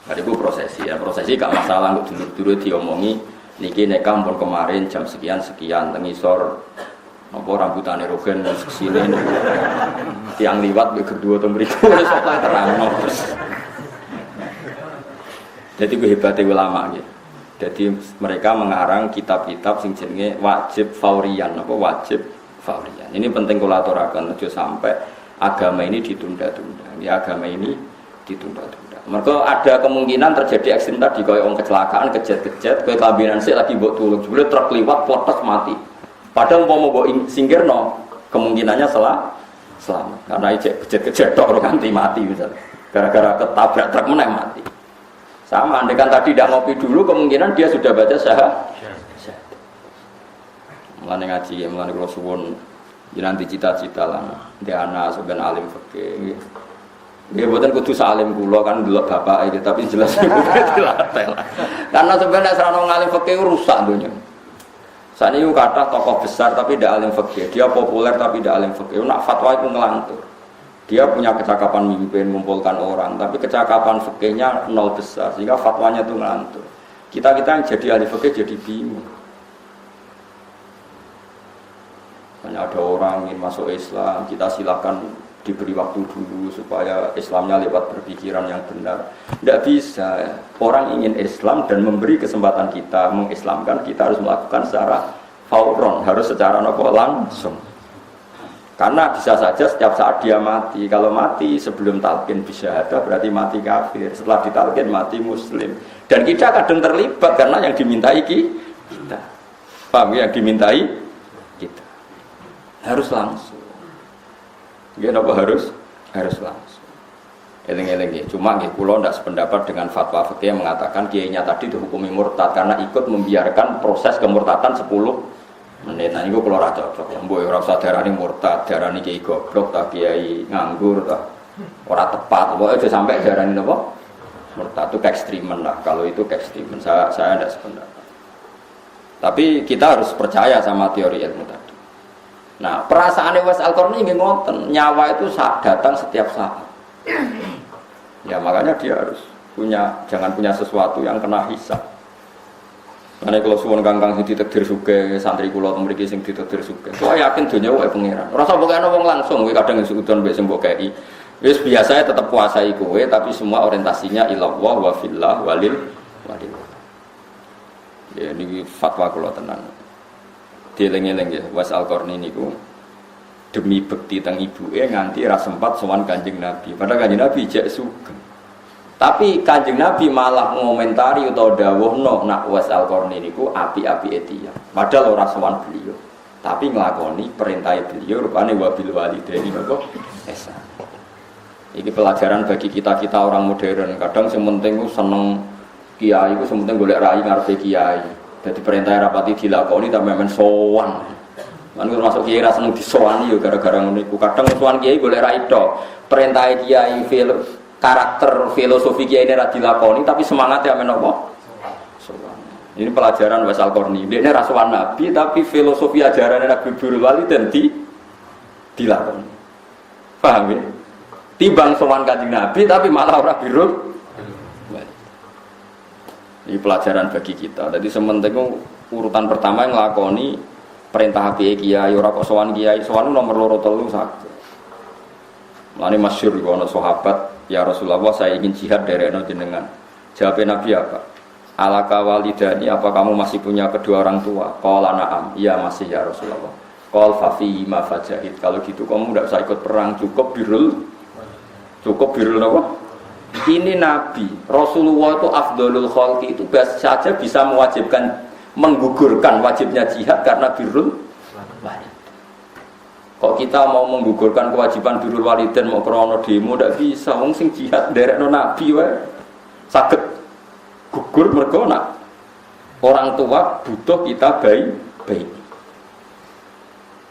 Hari itu prosesi ya, prosesi gak masalah kok dulur-dulur diomongi niki nekah pun kemarin jam sekian tengisor apa rambutane rogen sesine tiang liwat ge kedua teng mriku wis kok terangno. Jadi kehebatnya ulama gitu. Jadi mereka mengarang kitab-kitab sing jenenge wajib faurian, apa wajib faurian. Ini penting kula aturaken aja sampai agama ini ditunda-tunda. Ya agama ini ditunda-tunda. Mergo ada kemungkinan terjadi ekstrem tadi koyo wong kecelakaan, kejet-kejet, koyo kabinan sik lagi mbok tulung, jebule truk liwat plotek mati. Padahal umpama mbok singkirno, kemungkinannya selamat. Karena kejet-kejet tok ora ganti mati misalnya. Gara-gara ketabrak truk meneh mati. Sama, andaikan tadi tidak ngopi dulu, kemungkinan dia sudah baca syahadat. Mulane ngaji, mulane kula suwun nanti cita-cita lah. Dia anak sebenarnya alim fikih. Nggih mboten kudu salim kula kan delok bapak iki, tapi jelas dilatih lah. Karena sebenarnya serana ngalim fikih rusak dunia. Saniki kathah tokoh besar tapi tidak alim fikih. Dia populer tapi tidak alim fikih. Nak fatwa itu ngelantur. Dia punya kecakapan mimpin, mengumpulkan orang, tapi kecakapan fikihnya nol besar, sehingga fatwanya itu ngelantur. Kita yang jadi ahli fikih jadi bingung. Hanya ada orang ingin masuk Islam, kita silakan diberi waktu dulu supaya Islamnya lewat berpikiran yang benar. Tidak bisa. Orang ingin Islam dan memberi kesempatan kita mengislamkan, kita harus melakukan secara fauron, harus secara langsung. Karena bisa saja setiap saat dia mati. Kalau mati sebelum talqin bisyahadah berarti mati kafir. Setelah ditalqin mati muslim. Dan kita kadang terlibat karena yang dimintai kita. Paham ya? Yang dimintai kita. Harus langsung. Kenapa harus? Harus langsung. Eling-eling ya. Cuma nggih kula ndak sependapat dengan fatwa fikih yang mengatakan kiainya tadi dihukumi murtad karena ikut membiarkan proses kemurtadan 10 menit. Nah niku kula ora cocok. Mbok ora usah darani murtad, darani kiai goblok ta kiai nganggur ta. Ora tepat. Pokoke aja sampai darani napa? Murtad itu keekstrimen lah. Kalau itu keekstrimen saya tidak sependapat. Tapi kita harus percaya sama teori ilmu tadi. Nah, perasaane Uwais Al-Qarni nggih ngoten, nyawa itu datang setiap saat. Ya makanya dia harus jangan punya sesuatu yang kena hisab. Karena kalau suwon kangkang sing ditakdir sugih, santri kula teng mriki sing ditakdir sugih. Saya yakin donya wae pangeran. Ora usah mbokane wong langsung, kowe kadang sudon mbek sing mbok kei. Wis biasa tetep kuasai kowe, tapi semua orientasinya ilallah wa fillah walil. Ya niki fatwa kula tenan. Dieling-eling ya, Uwais Al-Qarni niku demi bekti teng ibuke nganti ra sempat sowan Kanjeng Nabi. Padahal Kanjeng Nabi jek sugih. Tapi Kanjeng Nabi malah ngomentari utawa dawuhno nak Uwais Al-Qarni niku api-api tiyang. Padahal ora sowan beliau, tapi nglakoni perintah beliau rupane wabil walidaini napa ihsan. Iki pelajaran bagi kita-kita orang modern. Kadang sing penting ku seneng kiai ku sing penting golek rai ngarepe kiai. Dadi perintah rapati dilakoni tapi men sowan. Lan termasuk kiai ra seneng disowani yo gara-gara ngono iku. Kadang sowan kiai golek rai tok. Perintah kiai karakter filosofi kiai ini ra dilakoni tapi semangatnya men apa? Ini pelajaran Uwais Al-Qarni. Dia ini rasuwan Nabi tapi filosofi ajaran Nabi Birrul Walidain dilakoni. Paham ya? Timbang sowan Kanjeng Nabi tapi malah ora birrul. Ini pelajaran bagi kita. Jadi sementing urutan pertama yang nglakoni perintah api kiai ora kok sowan kiai, sowan nomor 2 3 sak. Lani masyhur iku ana sahabat, ya Rasulullah saya ingin jihad derekno jenengan. Jawab Nabi apa? Alaka walidani, apa kamu masih punya kedua orang tua? Qala na'am, iya masih ya Rasulullah. Qal fa fi ma fajahid. Kalau gitu kamu tidak usah ikut perang, cukup birrul Cukup birrul napa? Ini Nabi, Rasulullah itu afdholul khalqi itu saja bisa mewajibkan menggugurkan wajibnya jihad karena birrul walidain. Kok kita mau menggugurkan kewajiban birrul walidain mau krana demo ndak bisa, wong sing jihad nderekno Nabi wae saged gugur mergo nak orang tua butuh kita baik.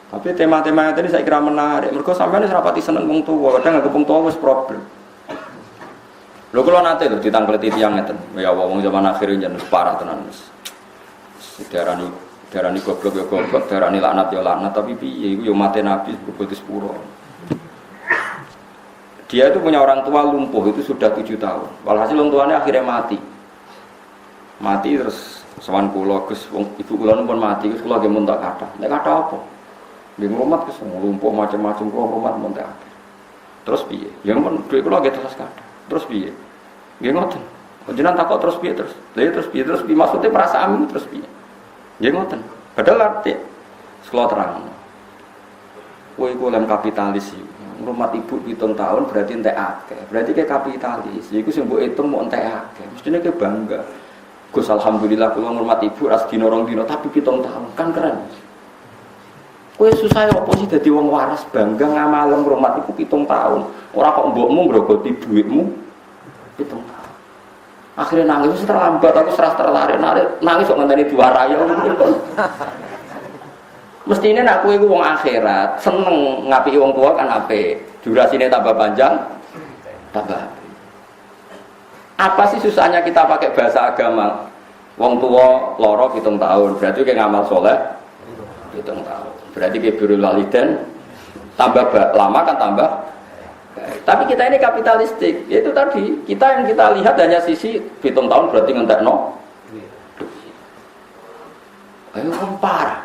Tapi tema-tema tadi saya kira menarik. Mergo sampeyan wis rapati seneng wong tua, kadang anggap wong tua wis problem. Lho kula nate lho ditangkleti tiyang ngeten. Ya wong zaman akhir yen parah tenan wis. Darani goblok ya goblok, darani laknat ya laknat, tapi piye iku ya mate Nabi berbuat sepuro. Dia itu punya orang tua lumpuh itu sudah 7 tahun. Walhasil orang tuanya akhirnya mati. Mati terus sawan kula Gus ibu kula pun mati, Gus kula ge mun tak kathah. Nek kathah apa? Nggih ngrumat Gus lumpuh macam-macam kula ngrumat mun tak. Terus piye? Ya mun dhuwit kula ge terus kathah. Terus piye? Nggih ngoten. Jenengan takok terus piye terus? Lha terus piye? Terus piye maksudnya perasaan terus piye? Nggih ngoten. Padahal arti kula terang. Kowe iku lem kapitalis iki. Ngrumat ibu 7 tahun berarti entek akeh. Berarti ke kapitalis. Iku sing mbok hitung mau entek akeh. Mestine ke bangga. Gus alhamdulillah kula ngurmat ibu ras dina rong dina tapi 7 tahun kan keren. Kowe susah opo sih dadi wong waras bangga ngamalem ngurmat ibu 7 tahun. Ora kok mbokmu ngrogoti dhuwitmu 7 tahun. Akhirnya nangis terlambat aku serah tertarik nangis kok ngenteni diwarai. Mestine nek kowe iku wong akhirat, seneng ngapiki wong tua kan apik. Durasine tambah panjang, tambah. Apa sih susahnya kita pakai bahasa agama? Wong tua loro 7 tahun, berarti kayak ngamal soleh 7 tahun. Berarti kayak birrul walidain tambah lama kan tambah. Tapi kita ini kapitalistik. Itu tadi, yang kita lihat hanya sisi 7 tahun berarti ngentekno. Ayo parah.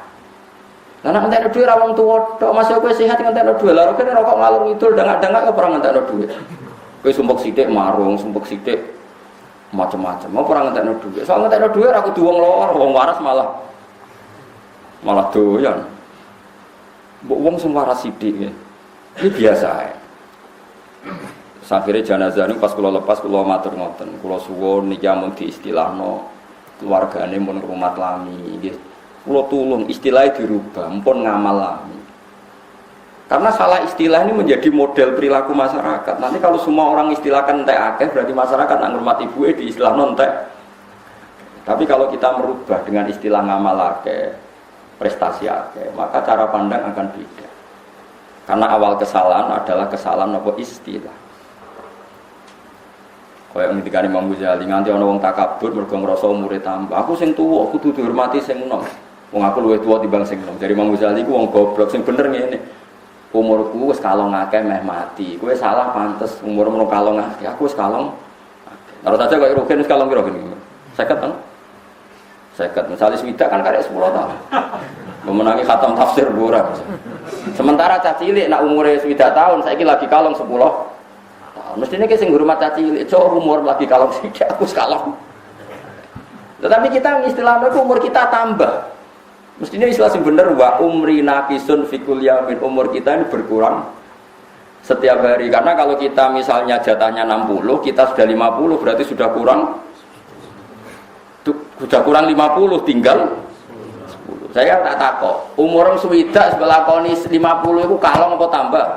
Lah nek entekno dhuwit ra wong tuwa tok, masih kowe sehat ngentekno dhuwit. Lah kene rokok ngalur ngidul dangak-dangak ora ngentekno dhuwit. Kowe sumpek sithik marung, sumpek sithik macam-macam. Mau ora ngentekno dhuwit. Soal ngentekno dhuwit ra kudu wong lor, wong waras malah doyan. Mbok wong sing waras sithik nggih. Iki biasa ae. Akhire jenazah niku pas kula lepas kula matur ngoten. Kula suwun niki amun diistilahno keluargane mun rumat lami nggih. Kula tulung istilahnya dirubah, mpun ngamal lami. Karena salah istilah ini menjadi model perilaku masyarakat. Nanti kalau semua orang istilahkan entek akeh, berarti masyarakat nak ngurmat ibu di istilah nontek. Tapi kalau kita merubah dengan istilah ngamal akeh, prestasi akeh, maka cara pandang akan beda. Karena awal kesalahan adalah kesalahan apa istilah. Kaya ngendikane Imam Ghazali nganti ana wong takabur mergo ngrasa umure tambah. Aku sing tuwa kudu dihormati sing enom. Wong aku luwih tuwa timbang sing enom. Dari Imam Ghazali ku wong goblok sing bener ngene. Umurku wis kalong akeh meh mati. Kowe salah pantes umurmu kalong akeh. Aku wis kalong akeh. Terus saja kok rugen wis kalong piro gini. 50 kan? 50. Misalnya swidak kan karek 10 tahun. Memenangi khatam tafsir ora. Sementara cah cilik nak umure swidak tahun saiki lagi kalong 10 tahun. Mestine ki sing ngurmat cah cilik, cok umur lagi kalong sithik aku wis kalong. Tetapi kita istilahnya umur kita tambah. Mestinya istilah yang benar wa umri naqisun fikul yamin, umur kita ini berkurang setiap hari. Karena kalau kita misalnya jatahnya 60, kita sudah 50 berarti sudah kurang 50 tinggal 10. Saya tak takok, umur swidak sebelah koni 50 itu kalong apa tambah?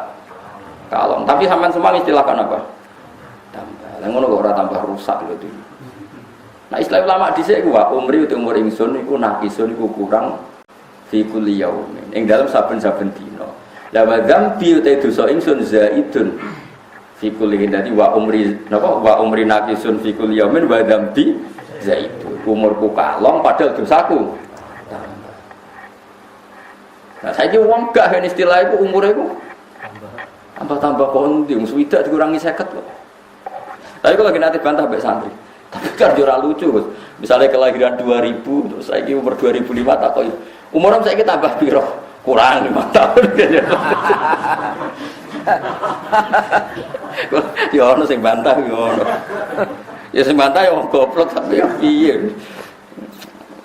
Kalong. Tapi sampean semua istilahkan apa? Tambah. Lah ngono kok ora tambah rusak lho itu. Nah istilah ulama dhisik ku wa umri umur ingsun iku naqisun iku kurang fi kulli yaumin ing dalam saben-saben dina. La wa dzambi te dosa ingsun zaidun fi kulli dadi wa umri napa wa umri naqisun fi kulli yaumin wa dzambi zaidun. Umurku kalong padahal dosaku tambah. Nah saiki wong gak hen istilah iku umure iku tambah kondi wong swidak dikurangi 50 kok. Tapi kalau lagi nanti bantah mbek santri. Tapi kan ora lucu, Gus. Misalnya kelahiran 2000 terus saiki umur 2005 tak kok umurnya saiki tambah piro? Kurang 5 tahun. Ya ono sing bantah ya ono. Ya sing bantah ya wong goblok tapi ya piye.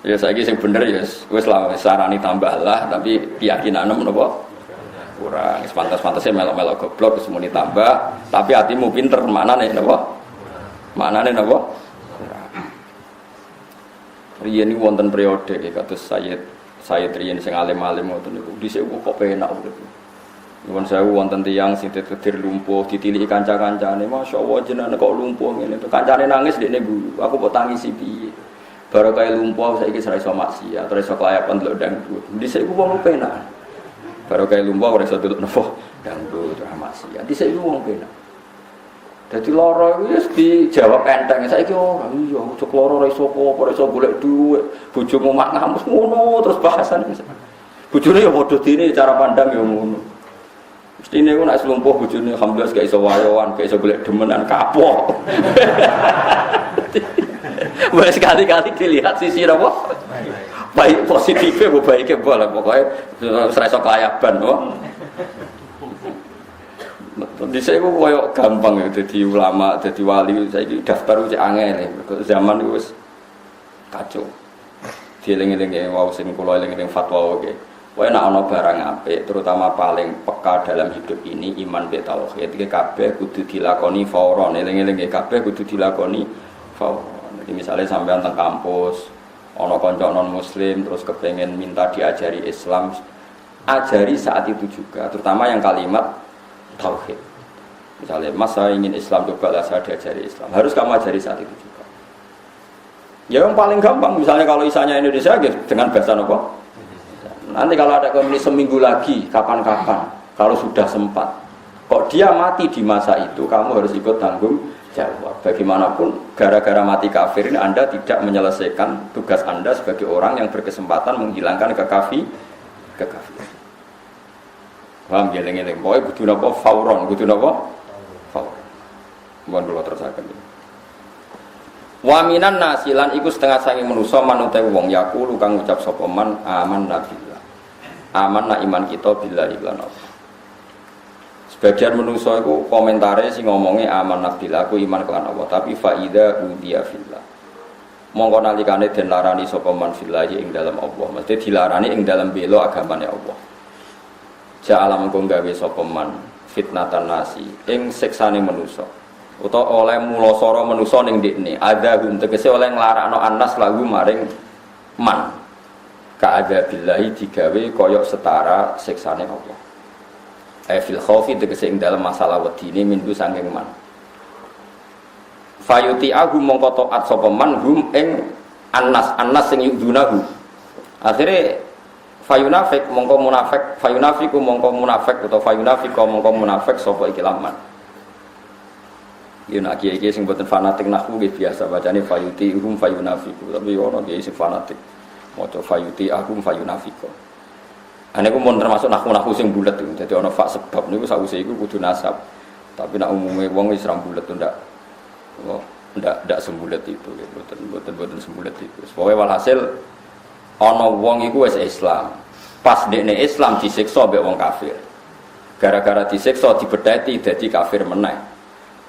Ya saiki sing bener ya wis lah sarani tambah lah tapi keyakinan menapa kurang. Pantas-pantasnya melok-melok goblok wis muni tambah, tapi hatimu pinter maknane napa? Maknane napa? Riyen niku wonten periode kados Sayyid riyen sing alim-alim ngoten niku. Dhisik kok penak urip. Nuwun sewu wonten tiyang sing ditedir lumpuh, ditiliki kanca-kancane, masyaallah jenengan kok lumpuh ngene to. Kancane nangis dekne guyu. Aku kok tangisi piye? Baru kaya lumpuh saiki ora iso maksiat, ora iso kelayapan delok dangdut. Dhisik ku wong penak. Baru kaya lumpuh ora iso delok napa dangdut ora maksiat. Dhisik ku wong penak. Dadi lara iku wis dijawab enteng. Saiki ora iya, cuk lara ora iso apa, ora iso golek dhuwit. Bojomu mak ngamus ngono terus bahasan. Bojone ya padha dene cara pandang ya ngono. Mestine ku nek slumpuh bojone alhamdulillah gak iso wayoan, gak iso golek demenan kapok. Wes sekali-kali dilihat sisi apa? Baik positifnya, baiknya boleh pokoknya serasa kelayaban, oh. Di saya aku koyok gampang ya, jadi ulama, jadi wali, saya daftar uji angin nih, zaman itu kacau. Dieling-eling ya, wow sing kulo eling-eling fatwa oke. Pokoknya nak ono barang apik, terutama paling peka dalam hidup ini iman be tauhid. Iki kabeh kudu dilakoni fauron, eling-eling ya kabeh kudu dilakoni fauron. Jadi misalnya sampai teng kampus, ono konco non muslim terus kepengen minta diajari Islam, ajari saat itu juga, terutama yang kalimat tauhid. Misalnya, mas saya ingin Islam, cobalah saya diajari Islam. Harus kamu ajari saat itu juga. Ya yang paling gampang, misalnya kalau isanya Indonesia, gitu, dengan bahasa apa? Nanti kalau ada komunis seminggu lagi, kapan-kapan, kalau sudah sempat. Kok dia mati di masa itu, kamu harus ikut tanggung jawab. Bagaimanapun, gara-gara mati kafir ini Anda tidak menyelesaikan tugas Anda sebagai orang yang berkesempatan menghilangkan kekafiran. Paham geleng-geleng. Pokoknya kudu napa fauron, kudu napa fauron. Mohon kula terusaken. Wa minan nasilan iku setengah saking manusa manute wong yaqulu kang ngucap sapa man aman nabillah. Aman na iman kita billahi lan Allah. Sebagian manusa iku komentare sing ngomongé aman nabillah aku iman kelan Allah, tapi faida udiya fillah. Mongko nalikane den larani sapa man fillahi ing dalam Allah, mesti dilarani ing dalam bela agamane Allah. Ja'ala mengko gawe sapa man fitnatan nasi ing siksane manusa utawa oleh mulasara manusa ning ndekne ada tegese oleh nglarakno annas lagu maring man ka ada billahi digawe kaya setara siksane Allah fil khaufi tegese ing dalam masalah wedine mindu saking man fayuti agu mongko taat sapa man hum ing annas sing yudunahu akhire fayunafik mongko munafik fayunafiku mongko munafik atau fayunafiko mongko munafik sapa iki laman. Yen nak kiai sing boten fanatik nahwu nggih biasa bacane fayuti hum fayunafiku tapi ono kiai sing fanatik maca fayuti ahum fayunafiko. Ane ku mun termasuk nahwu sing bulet itu. Dadi ono fa sebab niku sawise iku kudu nasab. Tapi nak umume wong wis ra bulet ndak. Ndak sembulet itu boten sembulet itu. Pokoke walhasil ana wong iku wis Islam. Pas dekne Islam disiksa mbek wong kafir. Gara-gara disiksa dibedheti dadi kafir meneh.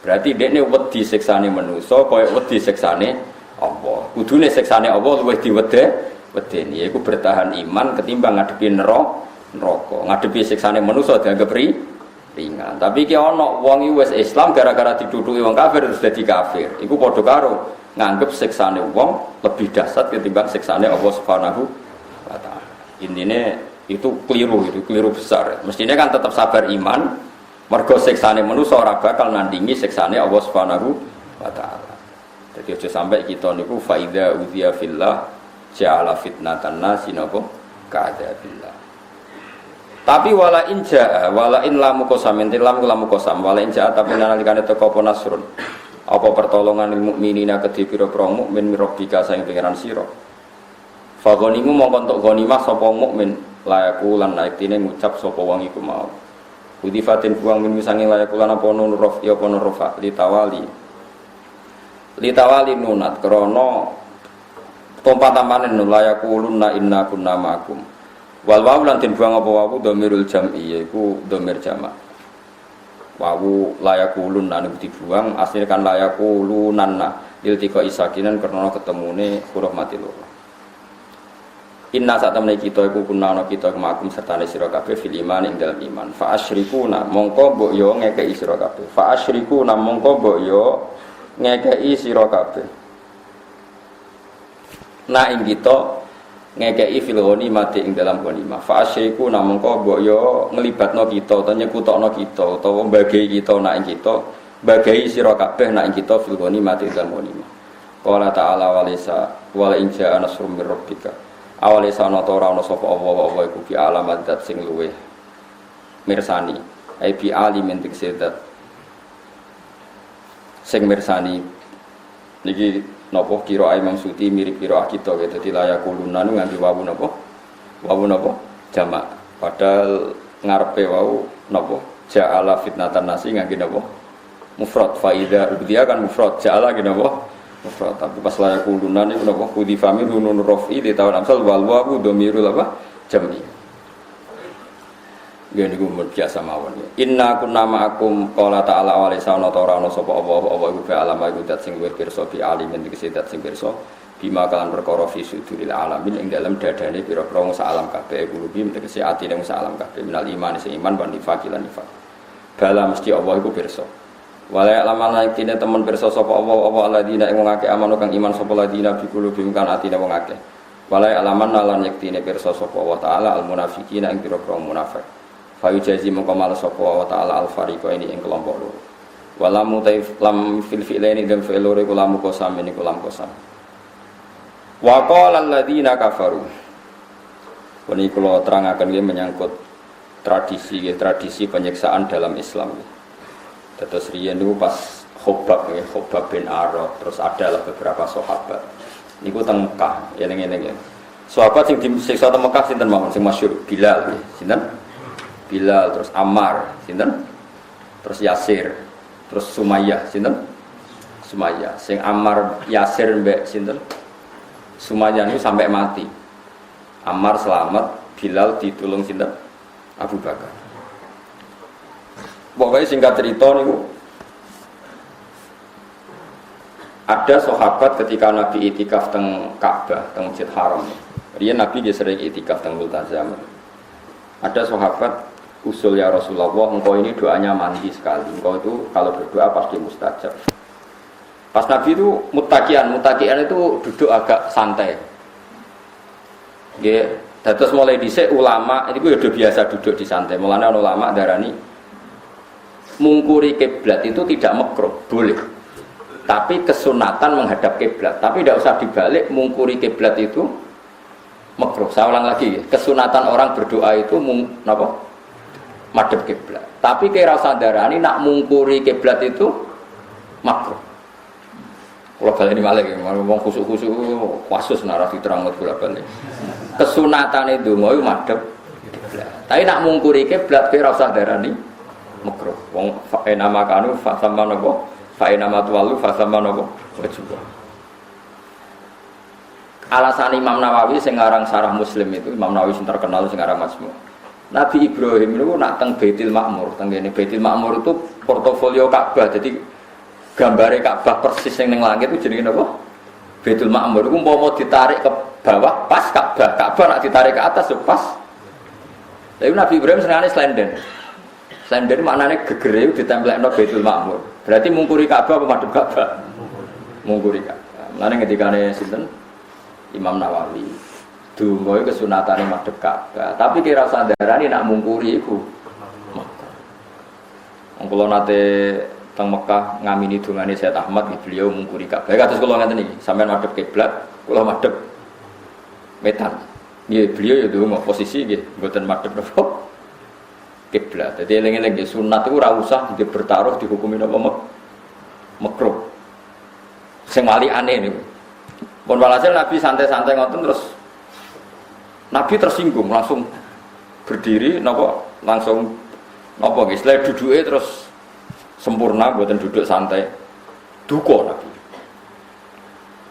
Berarti dekne wedi siksane manusa kaya wedi siksane Allah. Kudune siksane Allah luwih diwedeni yaiku bertahan iman ketimbang ngadepi neraka. Ngadepi siksane manusa dianggap ringan. Tapi iki ana wong iki wis Islam gara-gara diduduki wong kafir terus dadi kafir. Iku padha karo nganggep siksane wong lebih dahsyat ketimbang siksane Allah Subhanahu wa taala. Intine itu keliru besar. Mestinya kan tetap sabar iman, mergo siksane manusa ora bakal nandingi siksane Allah Subhanahu wa taala. Jadi aja sampai kita niku faida udhiya fillah ja'ala fitnatan nasi napa ka'adabillah. Tapi wala in jaa wala in lamu qasam lamu qasam wala in jaa tapi nalikane teko apa nasrun apa pertolongan lil mukminina kedhi pira-pira mukmin mirabbika saing pangeran sira fa ghanimu mongko entuk ghanimah sapa mukmin layaku lan naiktine ngucap sapa wong iku mau udifatin buang min sange layaku lan apa nun rof ya apa nun rofa litawali nunat krana tompatampane nun layaku lunna inna kunna ma'akum wal wawu lan den buang apa wawu dhamirul jam'i yaiku dhamir jamak. Wawu layakulun anu dibuang asline kan layakulunanna iltika isakinan karena ketemune huruf mati loro. Inna saat temen kita iku kunana kita kemakum sertane sira kabeh fil iman ing dalam iman. Fa asyrikuna mongko mbok yo ngekeki sira kabeh. Fa asyrikuna mongko mbok yo ngekeki sira kabeh. Nah ing kita ngekeki fil ghanimati ing dalam ghanimah. Fa asyrikuna mongko mbok yo nglibatno kita utawa nyekutokno kita utawa mbagi kita nak ing kita bagi sira kabeh nak ing kita fil ghanimati ing dalam ghanimah. Qala ta'ala walisa wala in ja'a nasrum mir rabbika. Awale sana ta ora ana sapa apa-apa iku bi alamat zat sing luweh mirsani ai bi alimin tiksedat sing mirsani niki napa kira Imam Suti mirip kira kita gitu dadi layakuluna nu nganti wawu napa jamak padahal ngarepe wau napa ja'ala fitnatan nasi ngangge napa mufrad faida dia kan mufrad ja'ala ngene napa mufrad tapi pas layak kulunan itu napa kudi famir nun rafi di tahun amsal wal wawu dhamirul apa jam'i ya niku biasa mawon ya inna kunna ma'akum qala ta'ala wa lisana ta'ala sapa apa iku be alam iku dat sing wis pirsa bi alimin iki dat sing pirsa bima kalan perkara fi suduril alamin ing dalem dadane pira-pira wong alam kabeh kulubi tegese atine wong alam kabeh minal iman sing iman wa nifaq lan nifaq bala mesti Allah iku pirsa wala alaman iktine temen pirsa sapa apa alladzina ing wong akeh amanu kang iman sapa alladzina bi qulubihim kan atine wong akeh wala alaman lan iktine pirsa sapa wa taala al munafiqina ing pira-pira munafik fa yujazi mongko males sapa wa taala al fariqa ini ing kelompok loro wala mutaif lam fil fi'laini dan fi'l loro iku lam qasam ini lam qasam wa qala alladzina kafaru ini kula terangaken nggih menyangkut tradisi penyiksaan dalam Islam. Terus riyen niku pas Khobab bin Arad, terus ada beberapa sahabat. Niku teng Mekah, eling-eling ya. Sahabat sing disiksa teng Mekah sinten mawon sing masyhur Bilal, sinten? Bilal, terus Ammar, sinten? Terus Yasir, terus Sumayyah, sinten? Sumayyah. Sing Ammar Yasir mbek sinten? Sumayyah niku sampai mati. Ammar selamat, Bilal ditulung sinten? Abu Bakar. Pokoknya singkat cerita niku ada sahabat ketika Nabi itikaf teng Ka'bah, teng Masjid Haram. Riyen Nabi dia sering itikaf teng Multazam. Ada sahabat usul ya Rasulullah, engkau ini doanya mandi sekali. Engkau itu kalau berdoa pasti mustajab. Pas Nabi itu mutakian itu duduk agak santai. Nggih, terus mulai dhisik ulama itu udah biasa duduk di santai. Mulane ana ulama darani mungkuri kiblat itu tidak makruh, boleh. Tapi kesunatan menghadap kiblat. Tapi tidak usah dibalik, mungkuri kiblat itu makruh. Saya ulang lagi, kesunatan orang berdoa itu madhep kiblat. Tapi kira sadarani nak mungkuri kiblat itu makruh. Kalau balik ini malah ngomong khusuk-khusuk kasus narasi terang bolak-balik. Kesunatan itu mau madhep kiblat. Tapi nak mungkuri kiblat kira sadarani makruh. Wong nama kanu fasama napa? Fa nama tuwalu fasama napa? Wajib. Alasan Imam Nawawi sing ngarang Syarah Muslim itu, Imam Nawawi sing terkenal sing ngarang Majmu'. Nabi Ibrahim niku nak teng Baitul Ma'mur, teng ngene Baitul Ma'mur itu portofolio Ka'bah. Jadi gambare Ka'bah persis sing ning langit itu jenenge napa? Baitul Ma'mur. Iku umpama ditarik ke bawah pas Ka'bah. Ka'bah nak ditarik ke atas yo pas. Tapi Nabi Ibrahim senengane slenden. Slender maknanya gegere ditempelno Baitul Ma'mur. Berarti mungkuri Ka'bah apa madhep Ka'bah? Mungkuri Ka'bah. Mulane ngendikane sinten? Imam Nawawi. Donga iku kesunatane madhep Ka'bah. Tapi kira sandarane nak mungkuri iku. Wong kula nate teng Mekah ngamini dongane Sayyid Ahmad beliau mungkuri Ka'bah. Kados kula ngeten iki, sampean madhep kiblat, kula madhep wetan. Nggih, beliau ya donga posisi nggih mboten madhep napa? Kiblat. Jadi eling-eling sunat itu ora usah bertaruh dihukumi apa makruh. Sing wali aneh niku. Pun walhasil Nabi santai-santai ngoten terus Nabi tersinggung langsung berdiri langsung nggih setelah duduke terus sempurna mboten duduk santai. Duka Nabi.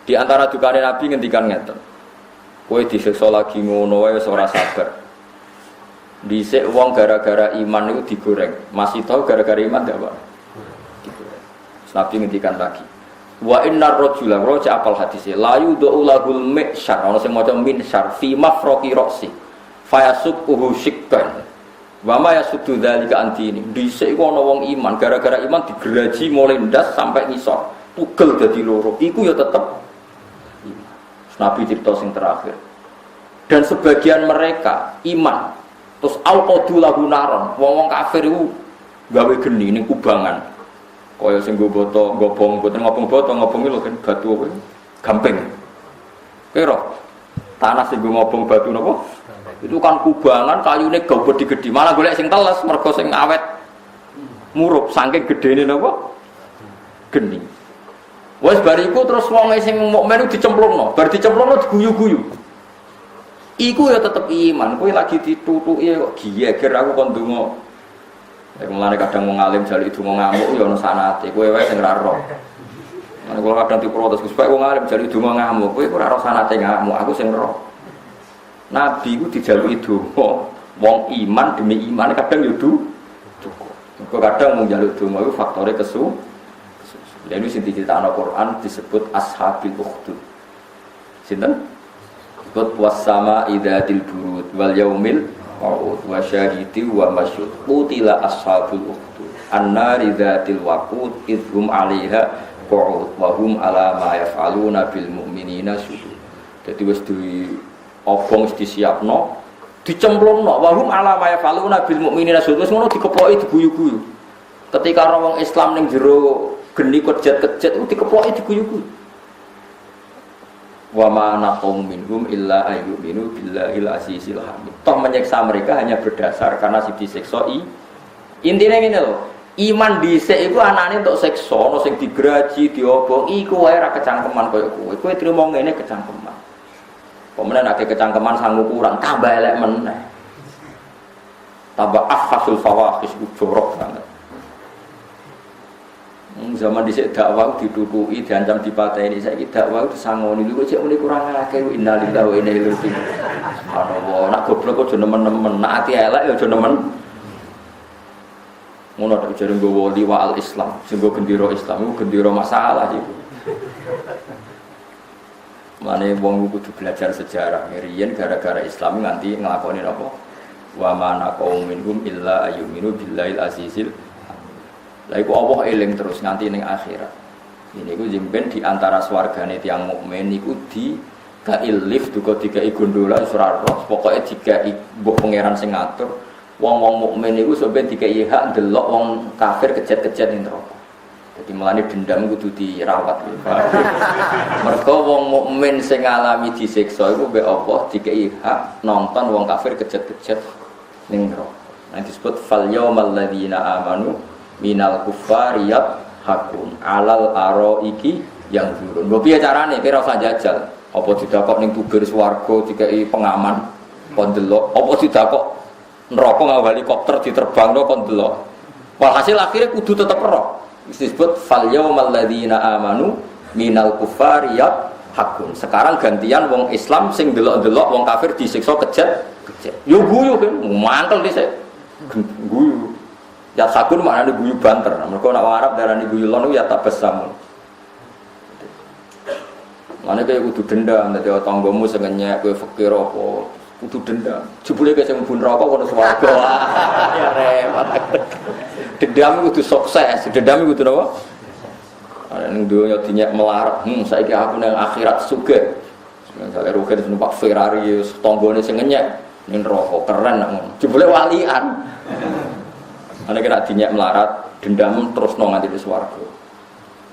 Di antara dukane Nabi ngendikan ngeten. Kowe disiksa lagi ngono wae wis ora sabar. Dhisik wong gara-gara iman itu digoreng. Masih tahu gara-gara iman enggak, Pak? Digoreng. Nabi ngendikan lagi. Wa innar rajula raja apal hadise la yudu lahul mi'syar ana sing maca minsyar fi mafraqi ra'si fayasuquhu syikkan wa ma yasuddu dzalika antini dhisik iku ana wong iman gara-gara iman digeraji mulai ndas sampai ngisor tugel dadi loro iku ya tetep Nabi cerita sing terakhir dan sebagian mereka iman terus alqadu lahu naron wong-wong kafir iku gawe geni ning kubangan kaya sing nggo boto ngobong boten ngobong boto ngobongi lho kan batu apa gamping kira tanah sing nggo ngobong batu napa itu kan kubangan kayune gede-gede malah golek sing teles mergo sing awet murup saking gedene napa geni wis bariku terus wong sing mukmin dicemplungno bar dicemplungno diguyu-guyu iku ya tetep iman kowe lagi ditutuki kok giyeger aku kon ndonga mulane kadang wong alim jalik donga ngamuk ya ana sanate kowe wae sing ora roh ana kula kadang diprotes Gus wong alim jalik donga ngamuk kowe ora roh sanate ngamuk aku sing roh Nabi ku dijaluki donga wong iman demi iman kadang yo cukup kadang mung njaluk donga iku faktore kesu lha iki sing diceritakno Quran disebut ashabil ukhdud sinten disebut was-sama idzatil burud wal yaumil ma'ud wa syahidi wa masyhud qutila ashabul ukhdud annari dzatil waqud idhum 'alaiha qu'ud wa hum 'ala ma yaf'aluna bil mu'minina syuhud. Dadi wis diobong wis disiapno dicemplungno wa hum 'ala ma yaf'aluna bil mu'minina syuhud wis ngono dikeploki diguyu-guyu. Ketika wong Islam ning jero geni kejet-kejet itu dikeploki diguyu-guyu. Wa ma naqum minhum illa ayyuminu billahil azizil hamid. Toh menyiksa mereka hanya berdasar karena si disiksa intine ngene lho, iman dhisik iku anane untuk siksa, ono sing digraji, diobong, iku wae ra kecangkeman koyo kowe. Kowe trimo ngene kecangkeman. Pemenang akeh kecangkeman sangu kurang, tambah elek meneh. Tambah afhasul fawahish jorok banget. Zaman dhisik dakwah ditutuki diancam dipateni saiki dakwah disangoni lho cek muni kurang akeh innalillahi wa inna ilaihi raji'un. Subhanallah nak goblok aja nemen-nemen nak ati elek ya aja nemen. Ngono tok jare nggowo liwa al-Islam, sing nggo gendera Islam iku gendera masalah iku. Mane wong kudu belajar sejarah. Riyen gara-gara Islam nganti nglakoni apa? Wa ma naqum minhum illa ayyuminu billahil azizil. Lah iku Allah eling terus nganti ning akhirat. Ini iku jemben di antara swargane tiyang mukmin niku di kail lift duka dikai gondola ora roh, pokoke dikai mbok pangeran sing ngatur. Wong-wong mukmin niku sampeyan dikai hak ndelok wong kafir kejet-kejet ning neraka. Dadi mulane dendam kudu dirawat. Mergo wong mukmin sing ngalami disiksa iku mbek Allah dikai hak nonton wong kafir kejet-kejet ning neraka. Nah disebut fal yaumal ladzina amanu minal kufariyat hakun alal araiki yang zurun. Mbok piye carane kira usah jajal. Apa didakok ning tubir swarga dikai pengaman kon delok, apa didakok neraka nggawa helikopter diterbangno kon delok. Walhasil akhirnya kudu tetep roh. Disebut fal yaumal ladzina amanu minal kufariyat hakun. Sekarang gantian wong Islam sing delok-delok wong kafir disiksa kejet-kejet. Yo guyu kan, mantel dhisik. Guyu. Ya sakun maknane guyu banter. Mergo nek wong Arab darani guyu lon ya tabassam. Mane kaya kudu dendam dadi tanggamu sing ngenyek kowe fakir apa kudu dendam. Jebule kaya sing mlebu neraka kono swarga. Ya repot. Dendam kudu sukses, dendam kudu napa? Ana ning donya dinyek melarat. Saiki aku nang akhirat sugih. Misale rugen numpak Ferrari tanggane sing ngenyek ning neraka keren ngono. Jebule walian. Ana kira dinyek melarat, dendam terus nang nganti swarga.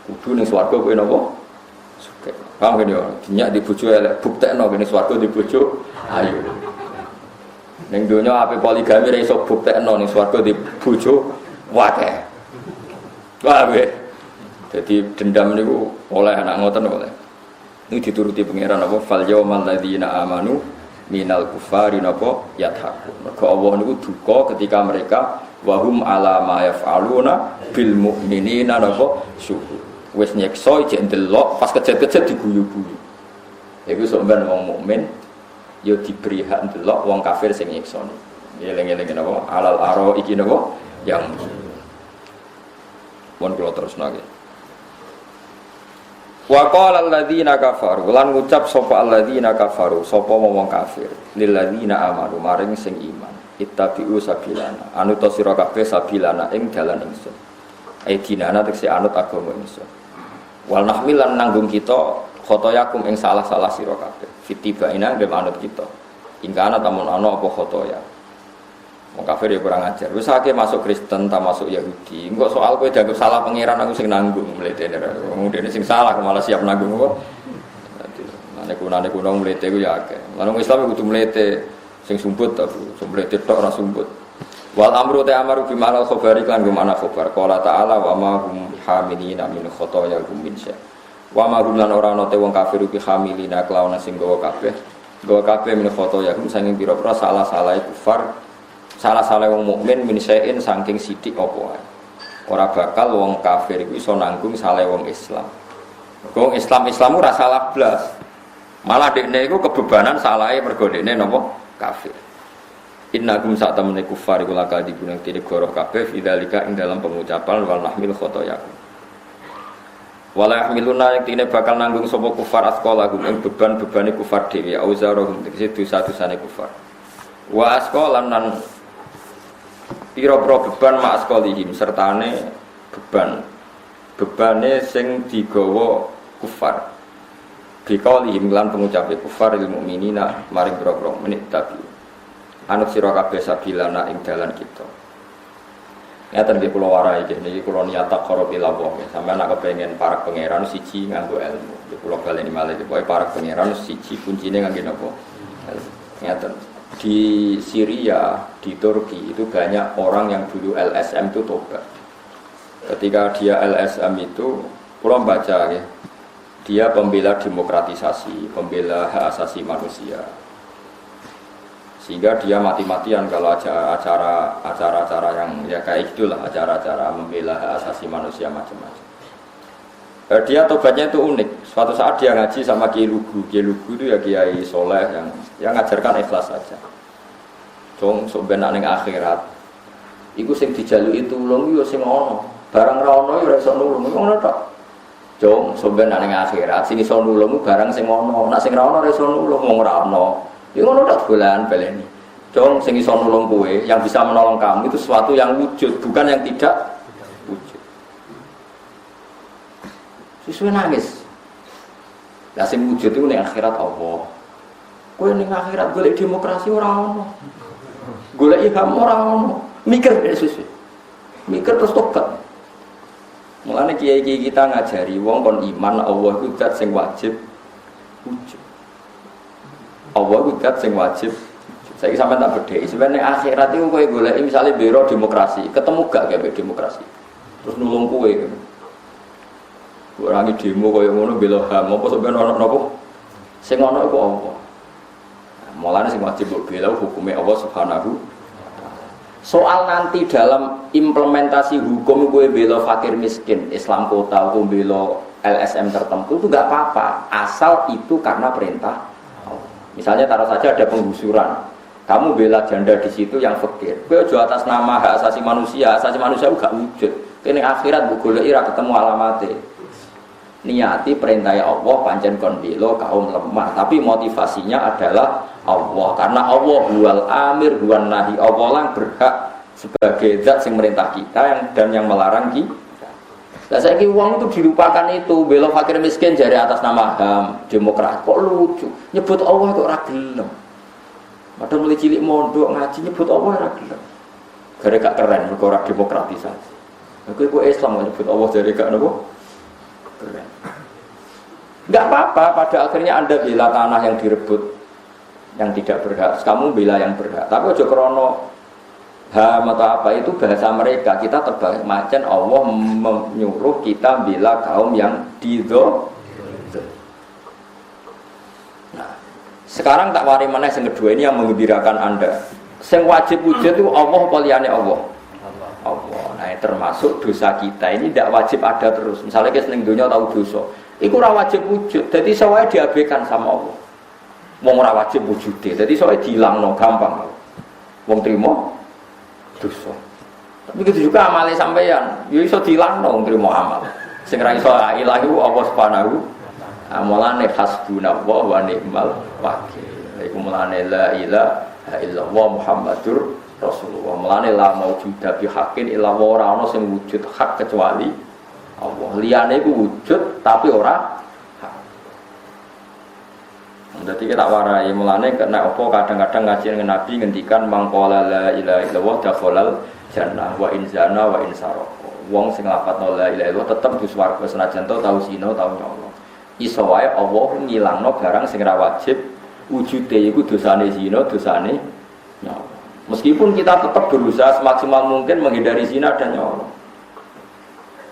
Kudu ning swarga kowe napa? Sugih. Paham kan yo? Dinyek di bojo elek, buktekno kene swarga di bojo ayu. Ning donya ape poligami ra iso buktekno ning swarga di bojo akeh. Paham ya? Jadi dendam niku oleh anak ngoten oleh. Ini dituruti pangeran apa fal yaumal ladzina amanu minal kufari napa yadhakun. Mergo Allah niku duka ketika mereka wahum ala ma yaf'aluna bil mu'minina napa syuhud. Wis nyekso jek ndelok pas kejet-kejet diguyu-guyu. Iku sampeyan wong mukmin ya diberi hak ndelok wong kafir sing nyekso. Eling-eling napa alal aro iki napa yang mohon kula terusno nggih. Wa qala alladziina kafaru lan ngucap sapa alladziina kafaru sapa wong kafir lil ladziina amanu maring sing iman ittabi'u sabilana anut sira kabeh sabilana ing dalan ingsun dinana tekse anut agama ingsun wal nahmil lan nanggung kita khotoyakum ing salah-salah sira kabeh fitibaina ngem anut kita ingkana tamun ana apa khotoya wong kafir ya kurang ajar wis akeh masuk Kristen ta masuk Yahudi engko soal kowe dianggap salah pangeran aku sing nanggung mletene dene sing salah malah siap nanggung kok dadi nek kuno mlete ku ya akeh lan wong Islam kudu mlete sing sumbut ta mlete tok ora sumbut wal amru ta amaru bi ma'al khabari kan bi ma'na khabar qala ta'ala wa ma hum hamilina min khotoya hum min sya wa ma hum lan ora ana te wong kafir bi hamilina kelawan sing gawa kabeh min khotoya hum sanging pira-pira salah-salah kufar salah-salah wong mukmin min syai'in saking sithik apa wae. Ora bakal wong kafir iku iso nanggung salah wong Islam. Wong Islam ora salah blas. Malah dekne iku kebebanan salahe mergo dekne napa kafir. Innakum sa'tamne kufar iku lakal dibunang tine goroh kabeh fidzalika ing dalam pengucapan wal nahmil khotoyakum. Wala yahmiluna yang tine bakal nanggung sapa kufar asqalahum ing beban-bebane kufar dhewe auzarohum tegese dosa-dosane kufar. Wa asqalan lan pira-pira beban ma'asqalihim sertane bebane sing digawa kufar bikaulihim lan pengucape kufar lil mukminina maring pira-pira menit tapi anut sira kabeh sabilana ing dalan kita ngaten nggih kula warai niki kula niat taqarrub ila Allah sampeyan nek kepengin para pangeran siji nganggo ilmu kula baleni malih pokoke para pangeran siji kuncine nganggo napa ngaten. Di Syria, di Turki itu banyak orang yang dulu LSM itu tobat. Ketika dia LSM itu, pulang baca ya, dia pembela demokratisasi, pembela hak asasi manusia. Sehingga dia mati-matian kalau acara-acara yang ya kayak itulah acara-acara membela hak asasi manusia macam-macam. Dia tobatnya itu unik. Suatu saat dia ngaji sama Kiai Lugu. Kiai Lugu itu ya Kiai Soleh yang ngajarkan ikhlas saja. Jong sebenarnya ning akhirat. Iku sing dijaluki tulung yo sing ono. Barang ra ono yo ora iso nulung. Ngono tok. Jong sebenarnya ning akhirat sing iso nulung barang sing ono. Nek sing ra ono ora iso nulung wong ora ono. Yo ngono tok dolan baleni. Jong sing iso nulung kowe, yang bisa menolong kamu itu sesuatu yang wujud, bukan yang tidak wujud. Sesuai nangis. Lah sing wujud itu ning akhirat Allah. Kowe ning akhirat golek demokrasi ora ono. Golek ilham ora ono. Mikir sesuai. Mikir terus tobat. Mulane kiai-kiai kita ngajari wong kon iman Allah iku zat sing wajib wujud. Allah iku zat sing wajib. Saiki sampean tak bedheki, sebenarnya akhirat iku kowe golek misale biro demokrasi, ketemu gak kabeh demokrasi. Terus nulung kowe. Orang demo kaya ngono bela HAM apa sampeyan ana napa? Sing ana iku apa? Mulane sing wajib bela hukume Allah Subhanahu. Soal nanti dalam implementasi hukum kowe bela fakir miskin, Islam kota atau bela LSM tertentu itu enggak apa-apa, asal itu karena perintah Allah. Misalnya taruh saja ada penggusuran. Kamu bela janda di situ yang fakir. Kowe aja atas nama hak asasi manusia enggak wujud. Kene akhirat mbok goleki ra ketemu alamate. Niati perintah Allah pancen kon bela kaum lemah, tapi motivasinya adalah Allah, karena Allah huwal amir huwan nahi. Allah lah berhak sebagai zat yang merintah kita dan yang melarang kita. Lah saiki wong itu dilupakan itu, bela fakir miskin jari atas nama HAM, demokrasi. Kok lucu, nyebut Allah kok ora gelem. Padahal mulai cilik mondok ngaji nyebut Allah ora gelem. Gara gak keren mergo ora demokratisasi. Kowe kok Islam nyebut Allah jari gak napa? Keren. Enggak apa-apa, pada akhirnya Anda bela tanah yang direbut, yang tidak berhak. Kamu bela yang berhak. Tapi aja krono HAM atau apa itu bahasa mereka. Kita terbalik macam Allah menyuruh kita bela kaum yang didho. Nah, sekarang tak wari mana yang kedua ini yang menggembirakan Anda. Yang wajib wujud itu Allah apa liyane Allah? Allah. Nah, termasuk dosa kita ini tidak wajib ada terus. Misalnya kita seneng dunia tahu dosa, itu ora wajib wujud. Jadi soalnya diabaikan sama Allah. Wong ora wajib wujudnya. Jadi soalnya dilangno gampang. Wong trimo dosa. Tapi begitu juga amalnya sampeyan, ya iso dilangno wong trimo amal. Sing ra iso ilang iku Allah Subhanahu Mulane hasbunallah wa ni'mal wakil. Iku mulane la ilaha illallah Muhammadur Rasulullah. Mulane la maujuda bi haqqin illa wa ora ana sing wujud hak kecuali Allah. Liyane iku wujud tapi ora hak. Dadi kita warai mulane kena apa kadang-kadang ngaji dengan Nabi ngendikan mangqala la ilaha illallah dakhalal jannah wa in zana wa in sarqa. Wong sing lafadzno la ilaha illallah tetep di swarga senajan tau zina tau nyolong. Iso wae Allah ngilangno barang sing ra wajib wujude iku dosane zina, dosane nyolong. Meskipun kita tetap berusaha semaksimal mungkin menghindari zina dan nyolong.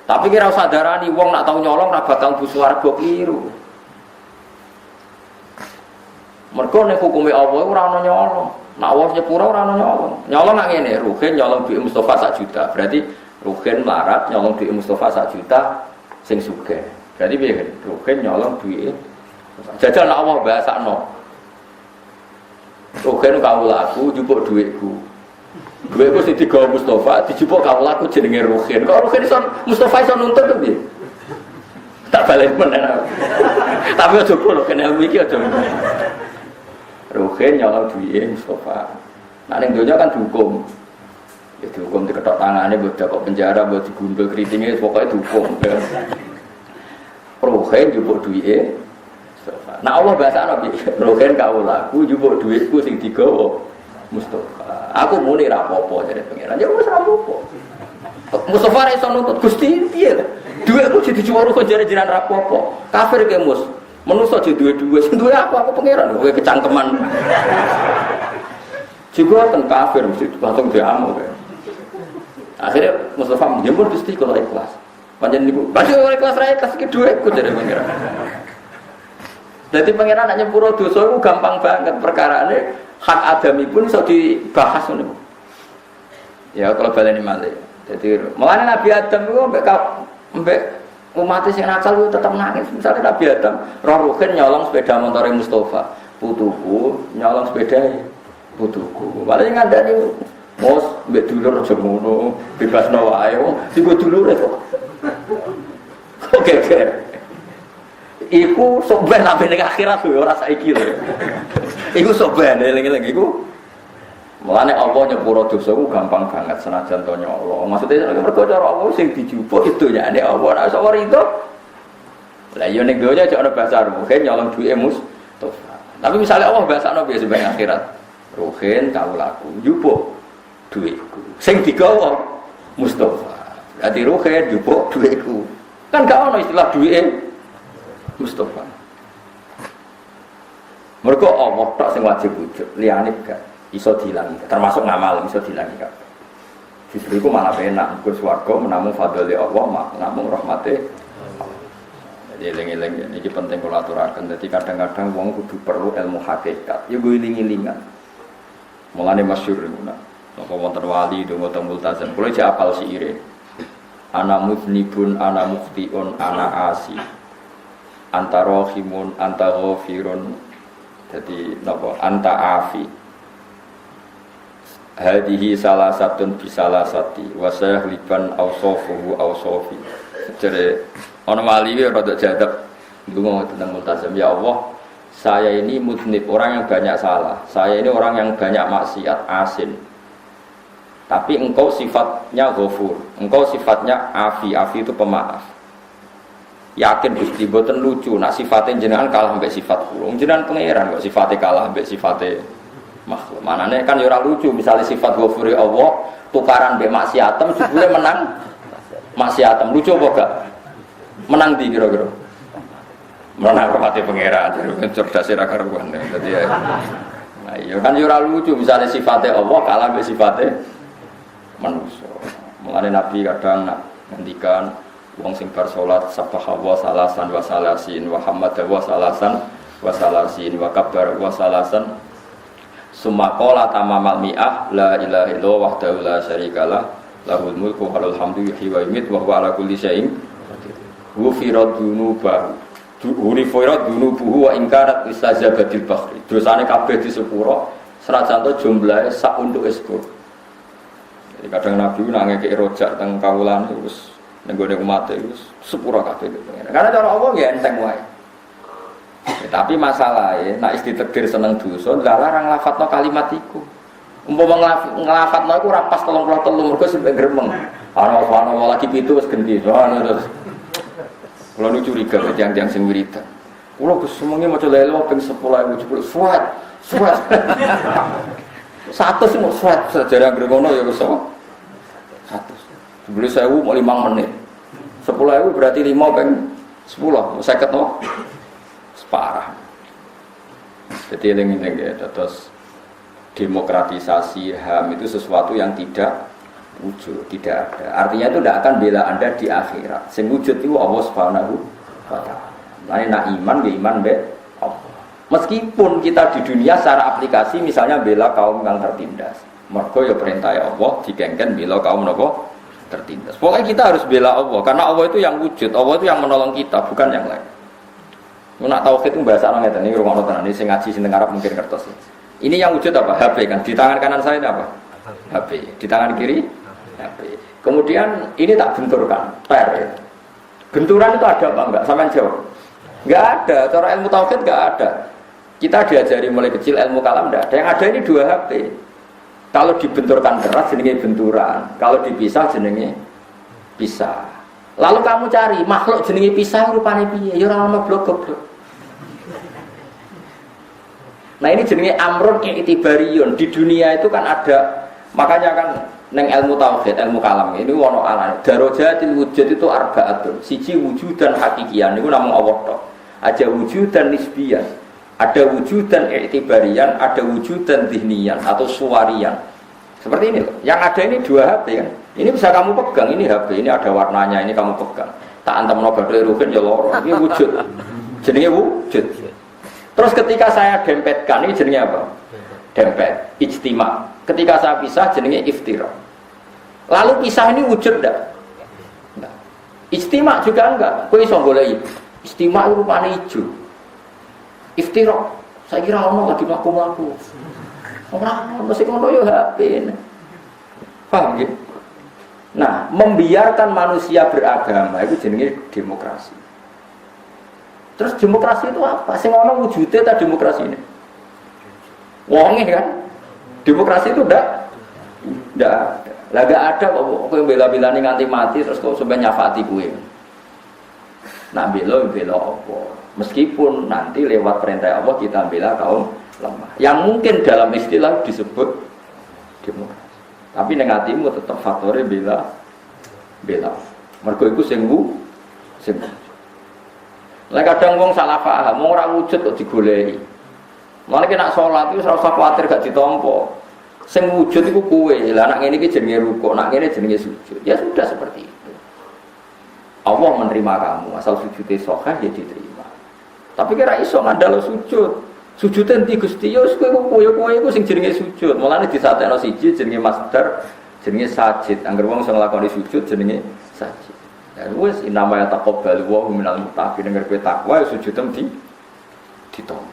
Tapi kira usah darani wong nak tau nyolong ra bakal mlebu swarga kliru. Mergo nek hukume Allah ora ana nyolong. Nak Allah nyepura ora ana nyolong. Nyolong nak ngene, Ruhin nyolong duit Mustafa 1 juta. Berarti Ruhin melarat nyolong duit Mustafa 1 juta sing sugih. Berarti piye? Ruhin nyolong duit. Jajal nak Allah bahasakno. Ruhin kawulaku njupuk duitku. Duitku sing digawa Mustafa dijupuk kawulaku jenenge Ruhin. Kok Ruhin iso Mustafa iso nuntut to piye? Tak balik meneh. Tapi aja kulo kene iki aja. Ruhin nyolong duit Mustafa. Nah ning donya kan dihukum. Ya dihukum diketok tangane mbok kok penjara mbok digundul kritinge pokoke dihukum. Ruhin njupuk duit Mustafa. Nah Allah bahasa Nabi, Ruhin kawulaku njupuk duitku sing digawa Mustafa. Aku muni ra apa-apa jare pangeran. Ya wis ra apa-apa. Mustafa ra iso nuntut Gusti piye? Duitku dijual kok jare-jaran ra apa-apa. Kafir ke Mus. Manusa aja duwe-duwe, sing duwe aku pangeran, kowe kecangkeman. Juga ten kafir mesti langsung diamu kowe. Akhirnya Mustafa menjemput Gusti kalau ikhlas. Panjen niku, "Banyu ikhlas ra ikhlas iki duweku," jare pangeran. Dadi pangeran nak nyepuro dosa iku gampang banget perkarane hak adami pun iso dibahas ngono. Ya kalau baleni malih. Jadi mulane Nabi Adam iku mbek umat sing nakal itu tetap nangis. Misalnya Nabi Adam, Ruhin nyolong sepeda motor Mustafa, putuku nyolong sepeda putuku. Malah ngandani mos mbek dulur aja ngono, bebasno wae. Digo dulure kok. Oke. Iku sok ben sampe ning akhirat yo ora saiki lho. Iku sok ben eling-eling iku. Mulane Allah nyepuro dosaku gampang banget senajan to nyolong. Maksudnya mergo cara Allah sing dijupuk itu nyane Allah ora iso rido. Lah yo ning donya aja ana bahasa Ruhin nyolong duwe Mustafa. Tapi misalnya Allah bahasano piye sebagai akhirat. Ruhin kawulaku njupuk duitku. Sing digawa Mustafa. Dadi Ruhin njupuk duitku. Kan gak ono istilah duwe Mustafa. Mergo Allah tok sing wajib wujud, liyane gak iso dilangi, termasuk ngamal iso dilangi kabeh. Justru iku malah enak, Gus swarga menamung fadhole Allah, namung rahmate Allah. Jadi eling-eling iki penting kula aturaken. Dadi kadang-kadang wong kudu perlu ilmu hakikat. Ya go iling-ilingan. Mulane masyhur niku. Napa wonten wali donga teng multazam. Kula iki apal siire. Ana mudnibun, ana mukhtiun, ana asi. Antara khimun, anta ghafirun. Jadi napa anta afi. Hadihi salah satun bisalah sati wasayah liban awsofuhu awsofi. Jadi orang wali rada jadab ngomong tentang multazam. Ya Allah, saya ini mudnib, orang yang banyak salah. Saya ini orang yang banyak maksiat, asin. Tapi engkau sifatnya ghafur, engkau sifatnya afi. Afi itu pemaaf. Yakin Gusti boten lucu. Nak sifatnya jenengan kalah sampai sifat kula. Jenengan pangeran kok sifatnya kalah sampai sifatnya makhluk. Manane kan ora lucu misalnya sifat ghafuri Allah tukaran mbek maksiatem jebule menang maksiatem. Lucu apa gak? Menang di kira-kira. Menang rahmate pangeran. Cerdas ra karuan. Dadi ya. Nah, iya kan ora lucu misalnya sifatnya Allah kalah mbek sifatnya manusia. Mulane Nabi kadang nak ngendikan wong sing bar salat subhanallah salasan wa salasin wa hamdahu wa salasan wa salasin wa kabbar wa salasan summa qala tamamal mi'ah la ilaha illallah wahdahu la syarikalah lahul mulku wa lahul hamdu yuhyi wa yumiitu wa huwa ala kulli syai'in qadir. Ghufirat dunubuhu wa inkarat istazabatil bakhri. Dosane kabeh disepuro senajan to jumlahe sak untuk eskur. Jadi kadang Nabi nang ngekek rojak teng kawulane wis ning gone umat wis sepuro kabeh. Karena cara Allah ya enteng wae. Tapi masalahnya, nak istitakdir seneng dosa, larang lafadzno kalimat iku. Umpama nglafatno iku ora pas 33 mergo sampe gremeng. Ana lagi pitu wis gendhi. Terus kula nu curiga tiyang-tiyang sing wiridan. Kula Gus semengi maca lelo ping 10.000 suwat. 100 mau suwat sejarah gregono ya wis 100. Sebelum 1000 mau 5 menit. 10.000 berarti 5 ping 10, 50 no? Separah. Jadi eling-eling ya, terus demokratisasi HAM itu sesuatu yang tidak wujud, tidak ada. Artinya itu tidak akan bela Anda di akhirat. Sing wujud itu Allah Subhanahu wa taala. Nah, nak iman be iman be Allah. Meskipun kita di dunia secara aplikasi misalnya bela kaum yang tertindas. Mergo ya perintah Allah digengken bela kaum napa tertindas. Pokoknya kita harus bela Allah karena Allah itu yang wujud, Allah itu yang menolong kita, bukan yang lain. Nak tauhid itu bahasa orang ngeten iki rumono tenan, sing ngaji sing Arab mungkin kertas. Ini yang wujud apa? HP kan. Di tangan kanan saya itu apa? HP. Di tangan kiri HP. Kemudian ini tak benturkan, per. Ya. Benturan itu ada apa enggak? Sampean jawab. Enggak ada. Cara ilmu tauhid enggak ada. Kita diajari mulai kecil ilmu kalam enggak ada. Yang ada ini 2 HP. Kalau dibenturkan keras jenenge benturan, kalau dipisah jenenge pisah. Lalu kamu cari makhluk jenenge pisah rupane piye? Ya ora ono blok-blok. Nah ini jenenge amrun i'tibariyun. Di dunia itu kan ada, makanya kan neng ilmu tauhid, ilmu kalam ini wono alane. Darajatil wujud itu arba'atun. Siji wujudan hakikian niku namung Allah tok. Ada wujudan nisbiyan, ada wujudan i'tibariyan, ada wujudan dhihniyan atau suwariyan. Seperti ini loh. Yang ada ini 2 HP kan. Ini bisa kamu pegang, ini HP, ini ada warnanya, ini kamu pegang. Tak antamno badhe ruhin ya loro. Ini wujud. Jenenge wujud. Terus ketika saya dempetkan, ini jenenge apa? Dempet, ijtima. Ketika saya pisah, jenenge iftira. Lalu pisah ini wujud enggak? Enggak. Ijtima juga enggak. Kowe iso goleki. Ijtima rupane ijo. Iftira. Saya kira ono lagi mlaku-mlaku. Ora mesti ngono yo HP. Paham ya? Nah, membiarkan manusia beragama itu jenenge demokrasi. Terus demokrasi itu apa? Sing ana wujude ta demokrasi ini? Wonge kan? Demokrasi itu ndak ada. Lah gak ada kok kowe bela-belani nganti mati terus kok sampe nyafati kowe. Nak bela apa? Meskipun nanti lewat perintah Allah kita bela kaum lemah. Yang mungkin dalam istilah disebut demokrasi. Tapi ning atimu tetap faktore bela. Mergo iku sing lah kadang wong salah paham, wong ora wujud kok digoleki. Mulane nek salat iku ora usah kuwatir gak ditampa. Sing wujud iku kowe. Lah nek ngene iki jenenge rukuk, nek ngene jenenge sujud. Ya sudah seperti itu. Allah menerima kamu, asal sujudnya sahih ya diterima. Tapi kira iso ngandalo sujud. Sujud endi Gusti? Ya kowe iku sing jenenge sujud. Mulane disatekno siji jenenge masdar, jenenge sajid. Angger wong iso nglakoni sujud jenenge sajid. Ya wis inama ya taqabbalu wa minal muttaqin. Denger kowe takwa ya sujud ditampa.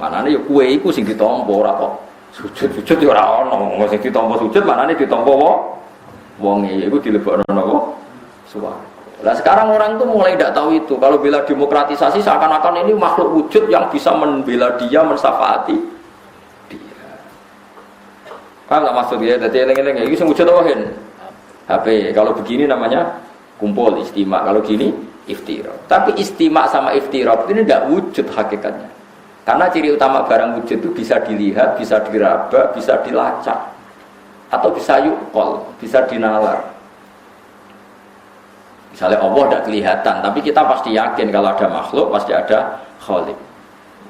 Manane ya kowe iku sing ditampa ora kok sujud ya ora ono. Wong sing ditampa sujud manane ditampa wonge iku dilebokno napa? Suwarga. Nah sekarang orang itu mulai tidak tahu itu. Kalau bela demokratisasi seakan-akan ini makhluk wujud yang bisa membela dia, mensafaati dia. Paham tak maksudnya? Jadi eleng-eleng ini wujud wahin. HP. Kalau begini namanya kumpul istimak. Kalau gini iftira. Tapi istimak sama iftira ini tidak wujud hakikatnya. Karena ciri utama barang wujud itu bisa dilihat, bisa diraba, bisa dilacak, atau bisa yukol, bisa dinalar. Misalnya Allah tidak kelihatan, tapi kita pasti yakin kalau ada makhluk, pasti ada khalik.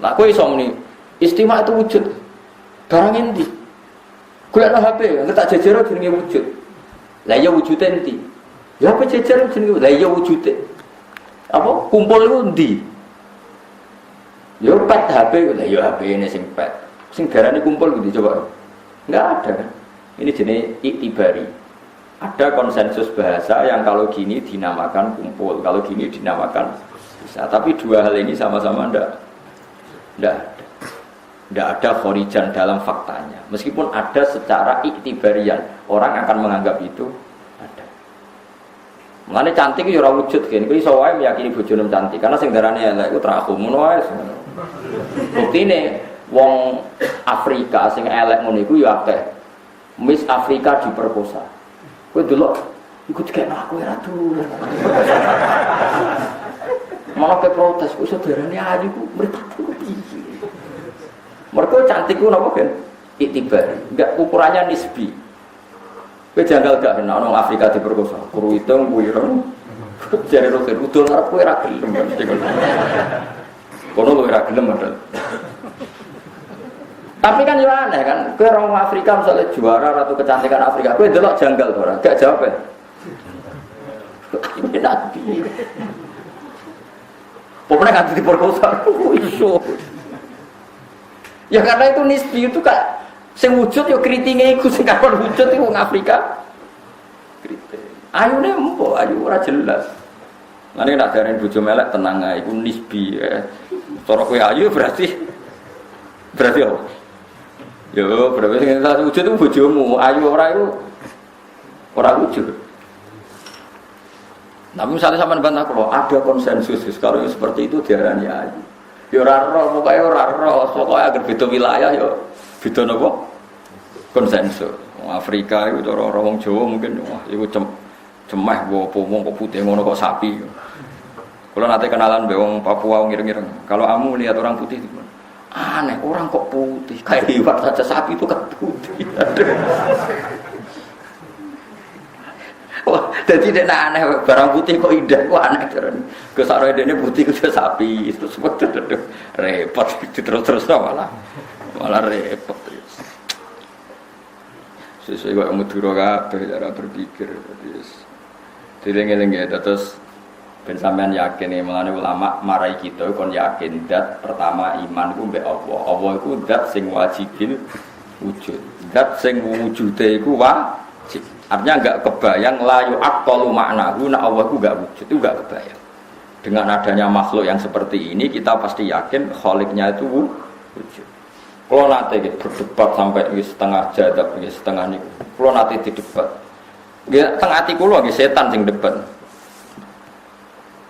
Nah, aku iso muni, istimak itu wujud. Barang endi? Golekno HP, ngetak jejer jenenge wujud. Lah ya wujude endi? Ya apa jejer jenenge? Lah ya wujude. Apa kumpul iku endi? Ya pet HP, lah ya HP ini sing pet. Sing darane kumpul gitu coba. Enggak ada kan? Ini jenis iktibari. Ada konsensus bahasa yang kalau gini dinamakan kumpul, kalau gini dinamakan bisa. Tapi 2 hal ini sama-sama tidak ada khorijan dalam faktanya. Meskipun ada secara iktibarian, orang akan menganggap itu ada. Mulane cantik itu ora wujud kan. Kuwi iso wae meyakini bojone cantik. Karena sing darane elek iku terakhum ngono wae. Buktine wong Afrika sing elek ngono iku ya akeh. Miss Afrika diperkosa. Kowe delok iku dikene aku ora dulu. Malah ke protes kok saudarane ayu ku mripatku piye. Mergo cantik ku napa kan? Iktibar. Enggak ukurannya nisbi. Kowe janggal gak kena orang Afrika diperkosa. Kuru hitung kuwi ron. Jare rote udul arep kowe ra gelem. Kono kowe ra gelem padahal. Tapi kan yo aneh kan, kowe orang Afrika misalnya juara ratu kecantikan Afrika, kowe delok janggal to ora? Gak jawab ya. Ini nanti. Pokoknya kan diperkosa, iso. Ya karena itu nisbi itu kak, sing wujud yo kritinge iku sing kapan wujud iku wong Afrika. Kriting. Ayune empo, ayu ora jelas. Mane nek darane bojo melek tenang ae iku nisbi. Cara kowe ayu berarti apa? Yo, berarti sing wujud itu bojomu, ayu ora iku ora wujud. Tapi misalnya sampean bantah kalau ada konsensus kalau seperti itu diarani ayu. Ya ora roh, pokoke ora roh, pokoke agar beda wilayah ya beda napa? Konsensus. Wong Afrika itu cara wong Jawa mungkin wah iku cemeh apa wong kok putih ngono kok sapi. Kalau nanti kenalan mbek wong Papua ngireng-ngireng. Kalau kamu lihat orang putih gimana? Aneh, orang kok putih. Kayak liwat saja sapi itu kan putih. Wah, jadi dia aneh barang putih kok indah, kok aneh terus. Kesaro ini putih itu sapi, itu seperti itu repot, terus malah repot. Sesuai kok Madura kabeh cara berpikir, dileng-eleng ya, terus ben sampean yakin nih, mulane ulama marai kita kon yakin dat pertama iman ku mbek Allah. Allah iku dat sing wajibil wujud. Dat sing wujude iku wajib. Artinya enggak kebayang la yu'aqqalu ma'nahu nak Allah iku enggak wujud, itu enggak kebayang. Dengan adanya makhluk yang seperti ini kita pasti yakin khaliknya itu wujud. Kalau nanti berdebat sampai setengah jadab, setengah niku. Kalau nanti didebat. Nggih teng ati kula nggih setan sing debat.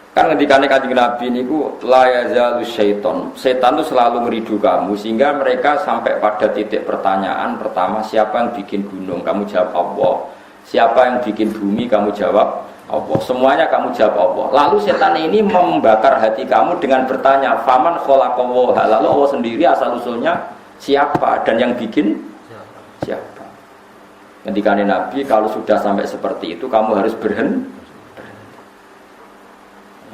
Kan ngendikane Kanjeng Nabi niku la yazalu syaiton. Setan itu selalu meridu kamu sehingga mereka sampai pada titik pertanyaan pertama, siapa yang bikin gunung? Kamu jawab Allah. Siapa yang bikin bumi? Kamu jawab Allah. Semuanya kamu jawab Allah. Lalu setan ini membakar hati kamu dengan bertanya, faman khalaqallaha. Lalu Allah sendiri asal usulnya siapa dan yang bikin siapa? Ngendikane Nabi, kalau sudah sampai seperti itu kamu harus berhenti.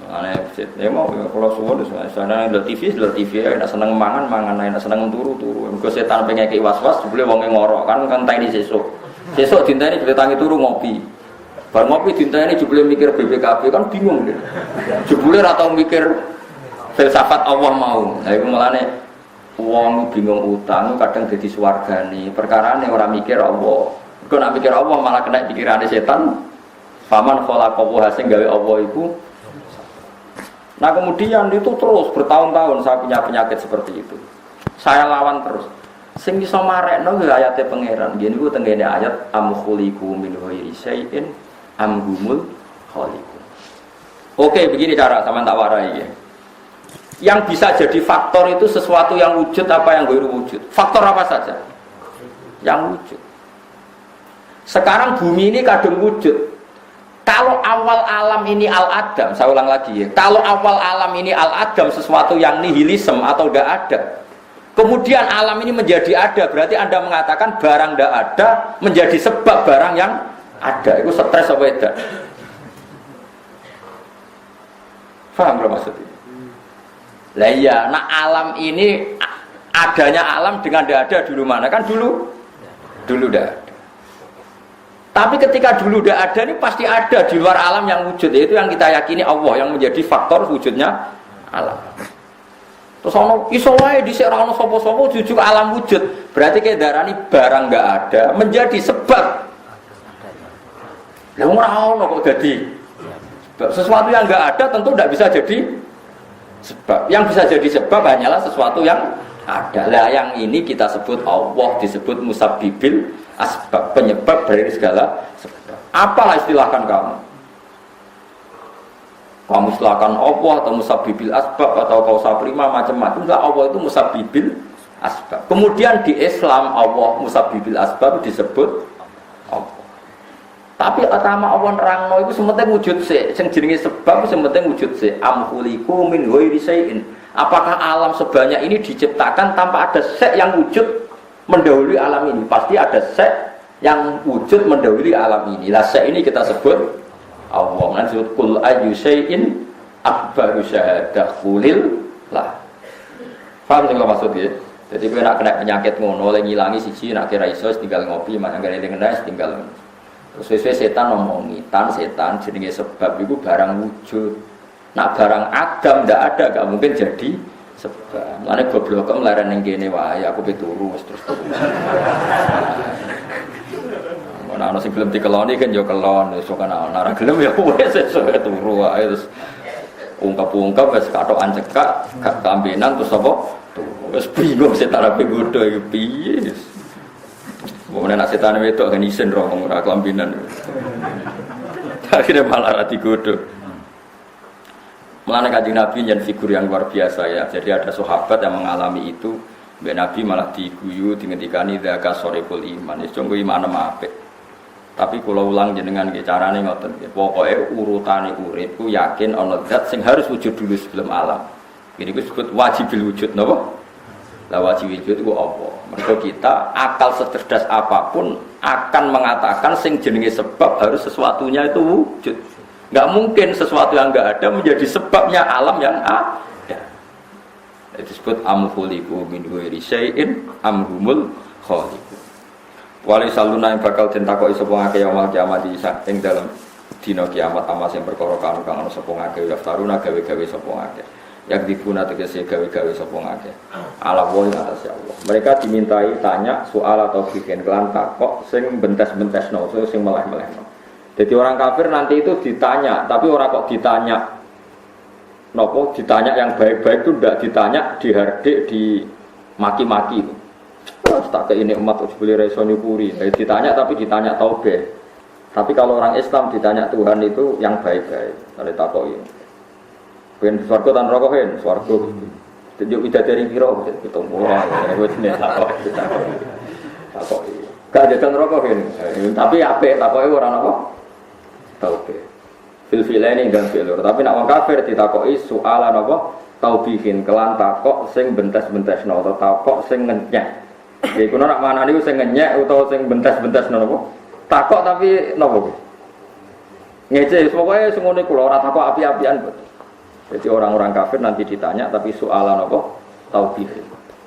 Aneh, ya mau kalau suwon sana ndelok TV ya nek seneng mangan nek seneng turu. Mergo setan pengen ki was-was jebule wong ngorok kan ngenteni sesuk. Sesuk dinteni jebule tangi turu ngopi. Bar ngopi dinteni jebule mikir BPKB kan bingung dia. Jebule ora tau mikir filsafat Allah mau. Lah iku mulane wong bingung utang kadang dadi swargane. Perkarane ora mikir Allah. Mergo nek mikir Allah malah kena pikirane setan. Faman khalaqahu sing gawe Allah iku. Nah kemudian itu terus bertahun-tahun saya punya penyakit seperti itu. Saya lawan terus. Sing iso marekno ya ayate pangeran. Ngene iku tengene ayat am khuliqu min ghairi syai'in am humul khaliqun. Oke, begini cara sama tak warai ya. Yang bisa jadi faktor itu sesuatu yang wujud apa yang gak wujud. Faktor apa saja? Yang wujud. Sekarang bumi ini kadang wujud. Kalau awal alam ini al-adam, saya ulang lagi ya. Kalau awal alam ini al-adam, sesuatu yang nihilisme atau tidak ada. Kemudian alam ini menjadi ada, berarti Anda mengatakan barang tidak ada menjadi sebab barang yang ada. Itu stres apa tidak? Paham belum maksudnya? Lah iya, nah alam ini adanya alam dengan tidak ada dulu mana? Kan dulu tidak ada. Tapi ketika dulu tidak ada, ini pasti ada di luar alam yang wujud. Itu yang kita yakini Allah yang menjadi faktor wujudnya alam. Terus ono iso wae dhisik ora ono sapa-sapa jujuk alam wujud. Berarti kayak darani barang enggak ada menjadi sebab. Lah ora ono kok dadi. Sesuatu yang enggak ada tentu tidak bisa jadi sebab. Yang bisa jadi sebab hanyalah sesuatu yang ada. Lah yang ini kita sebut Allah, disebut musabbibil asbab, penyebab dari segala sebab. Apalah istilahkan kamu. kamu silakan Allah atau musabbibil asbab atau kausa prima macam-macam. Enggak, Allah itu musabbibil asbab. Kemudian di Islam Allah musabbibil asbab disebut Allah. Tapi utama Allah nerangno itu sementing wujud sik, sing jenenge sebab sementing wujud sik. Am khuliqu min ghairi syai'in. Apakah alam sebanyak ini diciptakan tanpa ada sek yang wujud mendahului alam ini? Pasti ada sek yang wujud mendahului alam ini. Lah sek ini kita sebut Allah. Kan disebut kul ayyu syai'in akbaru syahadah qulil lah. Paham sing maksud ya? Jadi kowe nak kena penyakit ngono oleh ngilangi siji nak kira iso tinggal ngopi, mak anggere eling ndas tinggal. Terus sesuai setan ngomongi, setan jenenge sebab itu barang wujud. Nak barang agam ndak ada, gak mungkin jadi sebab. Mulane goblok kok mlaren ning kene wae, aku pe turu terus turu. Ana sing gelem dikeloni kan yo kelon, iso kan ana ora gelem ya wis iso turu wae terus ungkap-ungkap wis katokan cekak, gak kambenan terus apa? Wis bingung setan ape godho iki piye. Kemudian nak setan wedok kan isen roh ora kelambinan. Akhirnya malah rati godo. Mulane Kanjeng Nabi yen figur yang luar biasa ya. Jadi ada sahabat yang mengalami itu, Mbak Nabi malah diguyu dingendikani dzaka soriful iman. Wis jonggo iman apik. Tapi kula ulang jenengan nggih carane ngoten nggih. Pokoke urutane urip ku yakin ana zat sing harus wujud dulu sebelum alam. Ini disebut wajibil wujud napa? Lah wajib wujud itu apa? Mergo kita akal secerdas apapun akan mengatakan sing jenenge sebab harus sesuatunya itu wujud. Enggak mungkin sesuatu yang enggak ada menjadi sebabnya alam yang ada. Itu disebut amkhuliqu min ghairi syai'in amhumul khaliqu. Wali saluna yang bakal den takoki sapa ngake yaumul kiamat ing dalem dina kiamat ama sing perkara kang ana sapa ngake daftaruna gawe-gawe sapa ngake. Yang dibuna tegese gawe-gawe sapa ngake ala wa atas Allah. Mereka dimintai tanya soal atau bikin kelan takok sing bentes-bentesno, sing meleh-melehno. Jadi orang kafir nanti itu ditanya, tapi orang kok ditanya nopo, ditanya yang baik-baik itu tidak ditanya dihardik, dimaki-maki itu. Terus tak ke ini umat boleh reso nyukuri. Ditanya tapi ditanya taubeh. Tapi kalau orang Islam ditanya Tuhan itu yang baik-baik. Ada takok ini. Ben swarga tan neraka hen, swarga. Tunjuk widadari pira kita mulai wis nek takok. Takok. Gak ada neraka hen. Tapi apik takoke ora napa? Taubeh. Fil-filaini dan filur. Tapi nek wong kafir ditakoki soalan apa? Taubihin kelan takok sing bentes-bentesno atau takok sing ngenyek. Iku nek manane sing ngenyek utawa sing bentes-bentesno napa? Takok tapi napa? Ngece pokoke sing ngene kula ora takok api-apian kok. Jadi orang-orang kafir nanti ditanya tapi soalan apa? Taubih.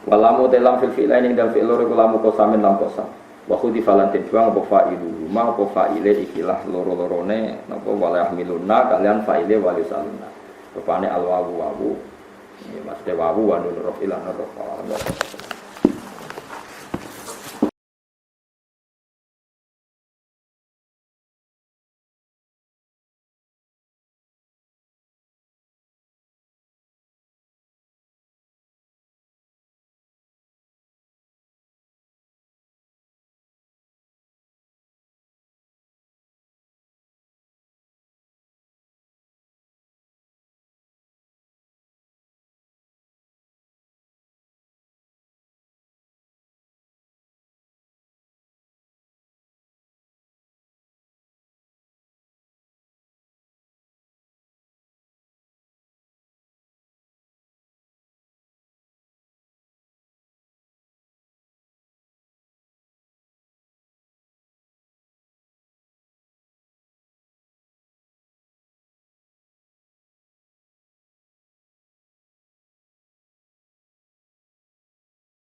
Walamu dalam fil-filaini dan filur iku lamu kosamin lam kosam. Wa khudi falantin juang apa fa'ilu ma apa fa'ile ikilah loro-lorone napa wala yahmiluna kalian fa'ile walisaluna. Rupane al-wawu wawu. Ini Mas Dewawu wa nurul ilah nurul.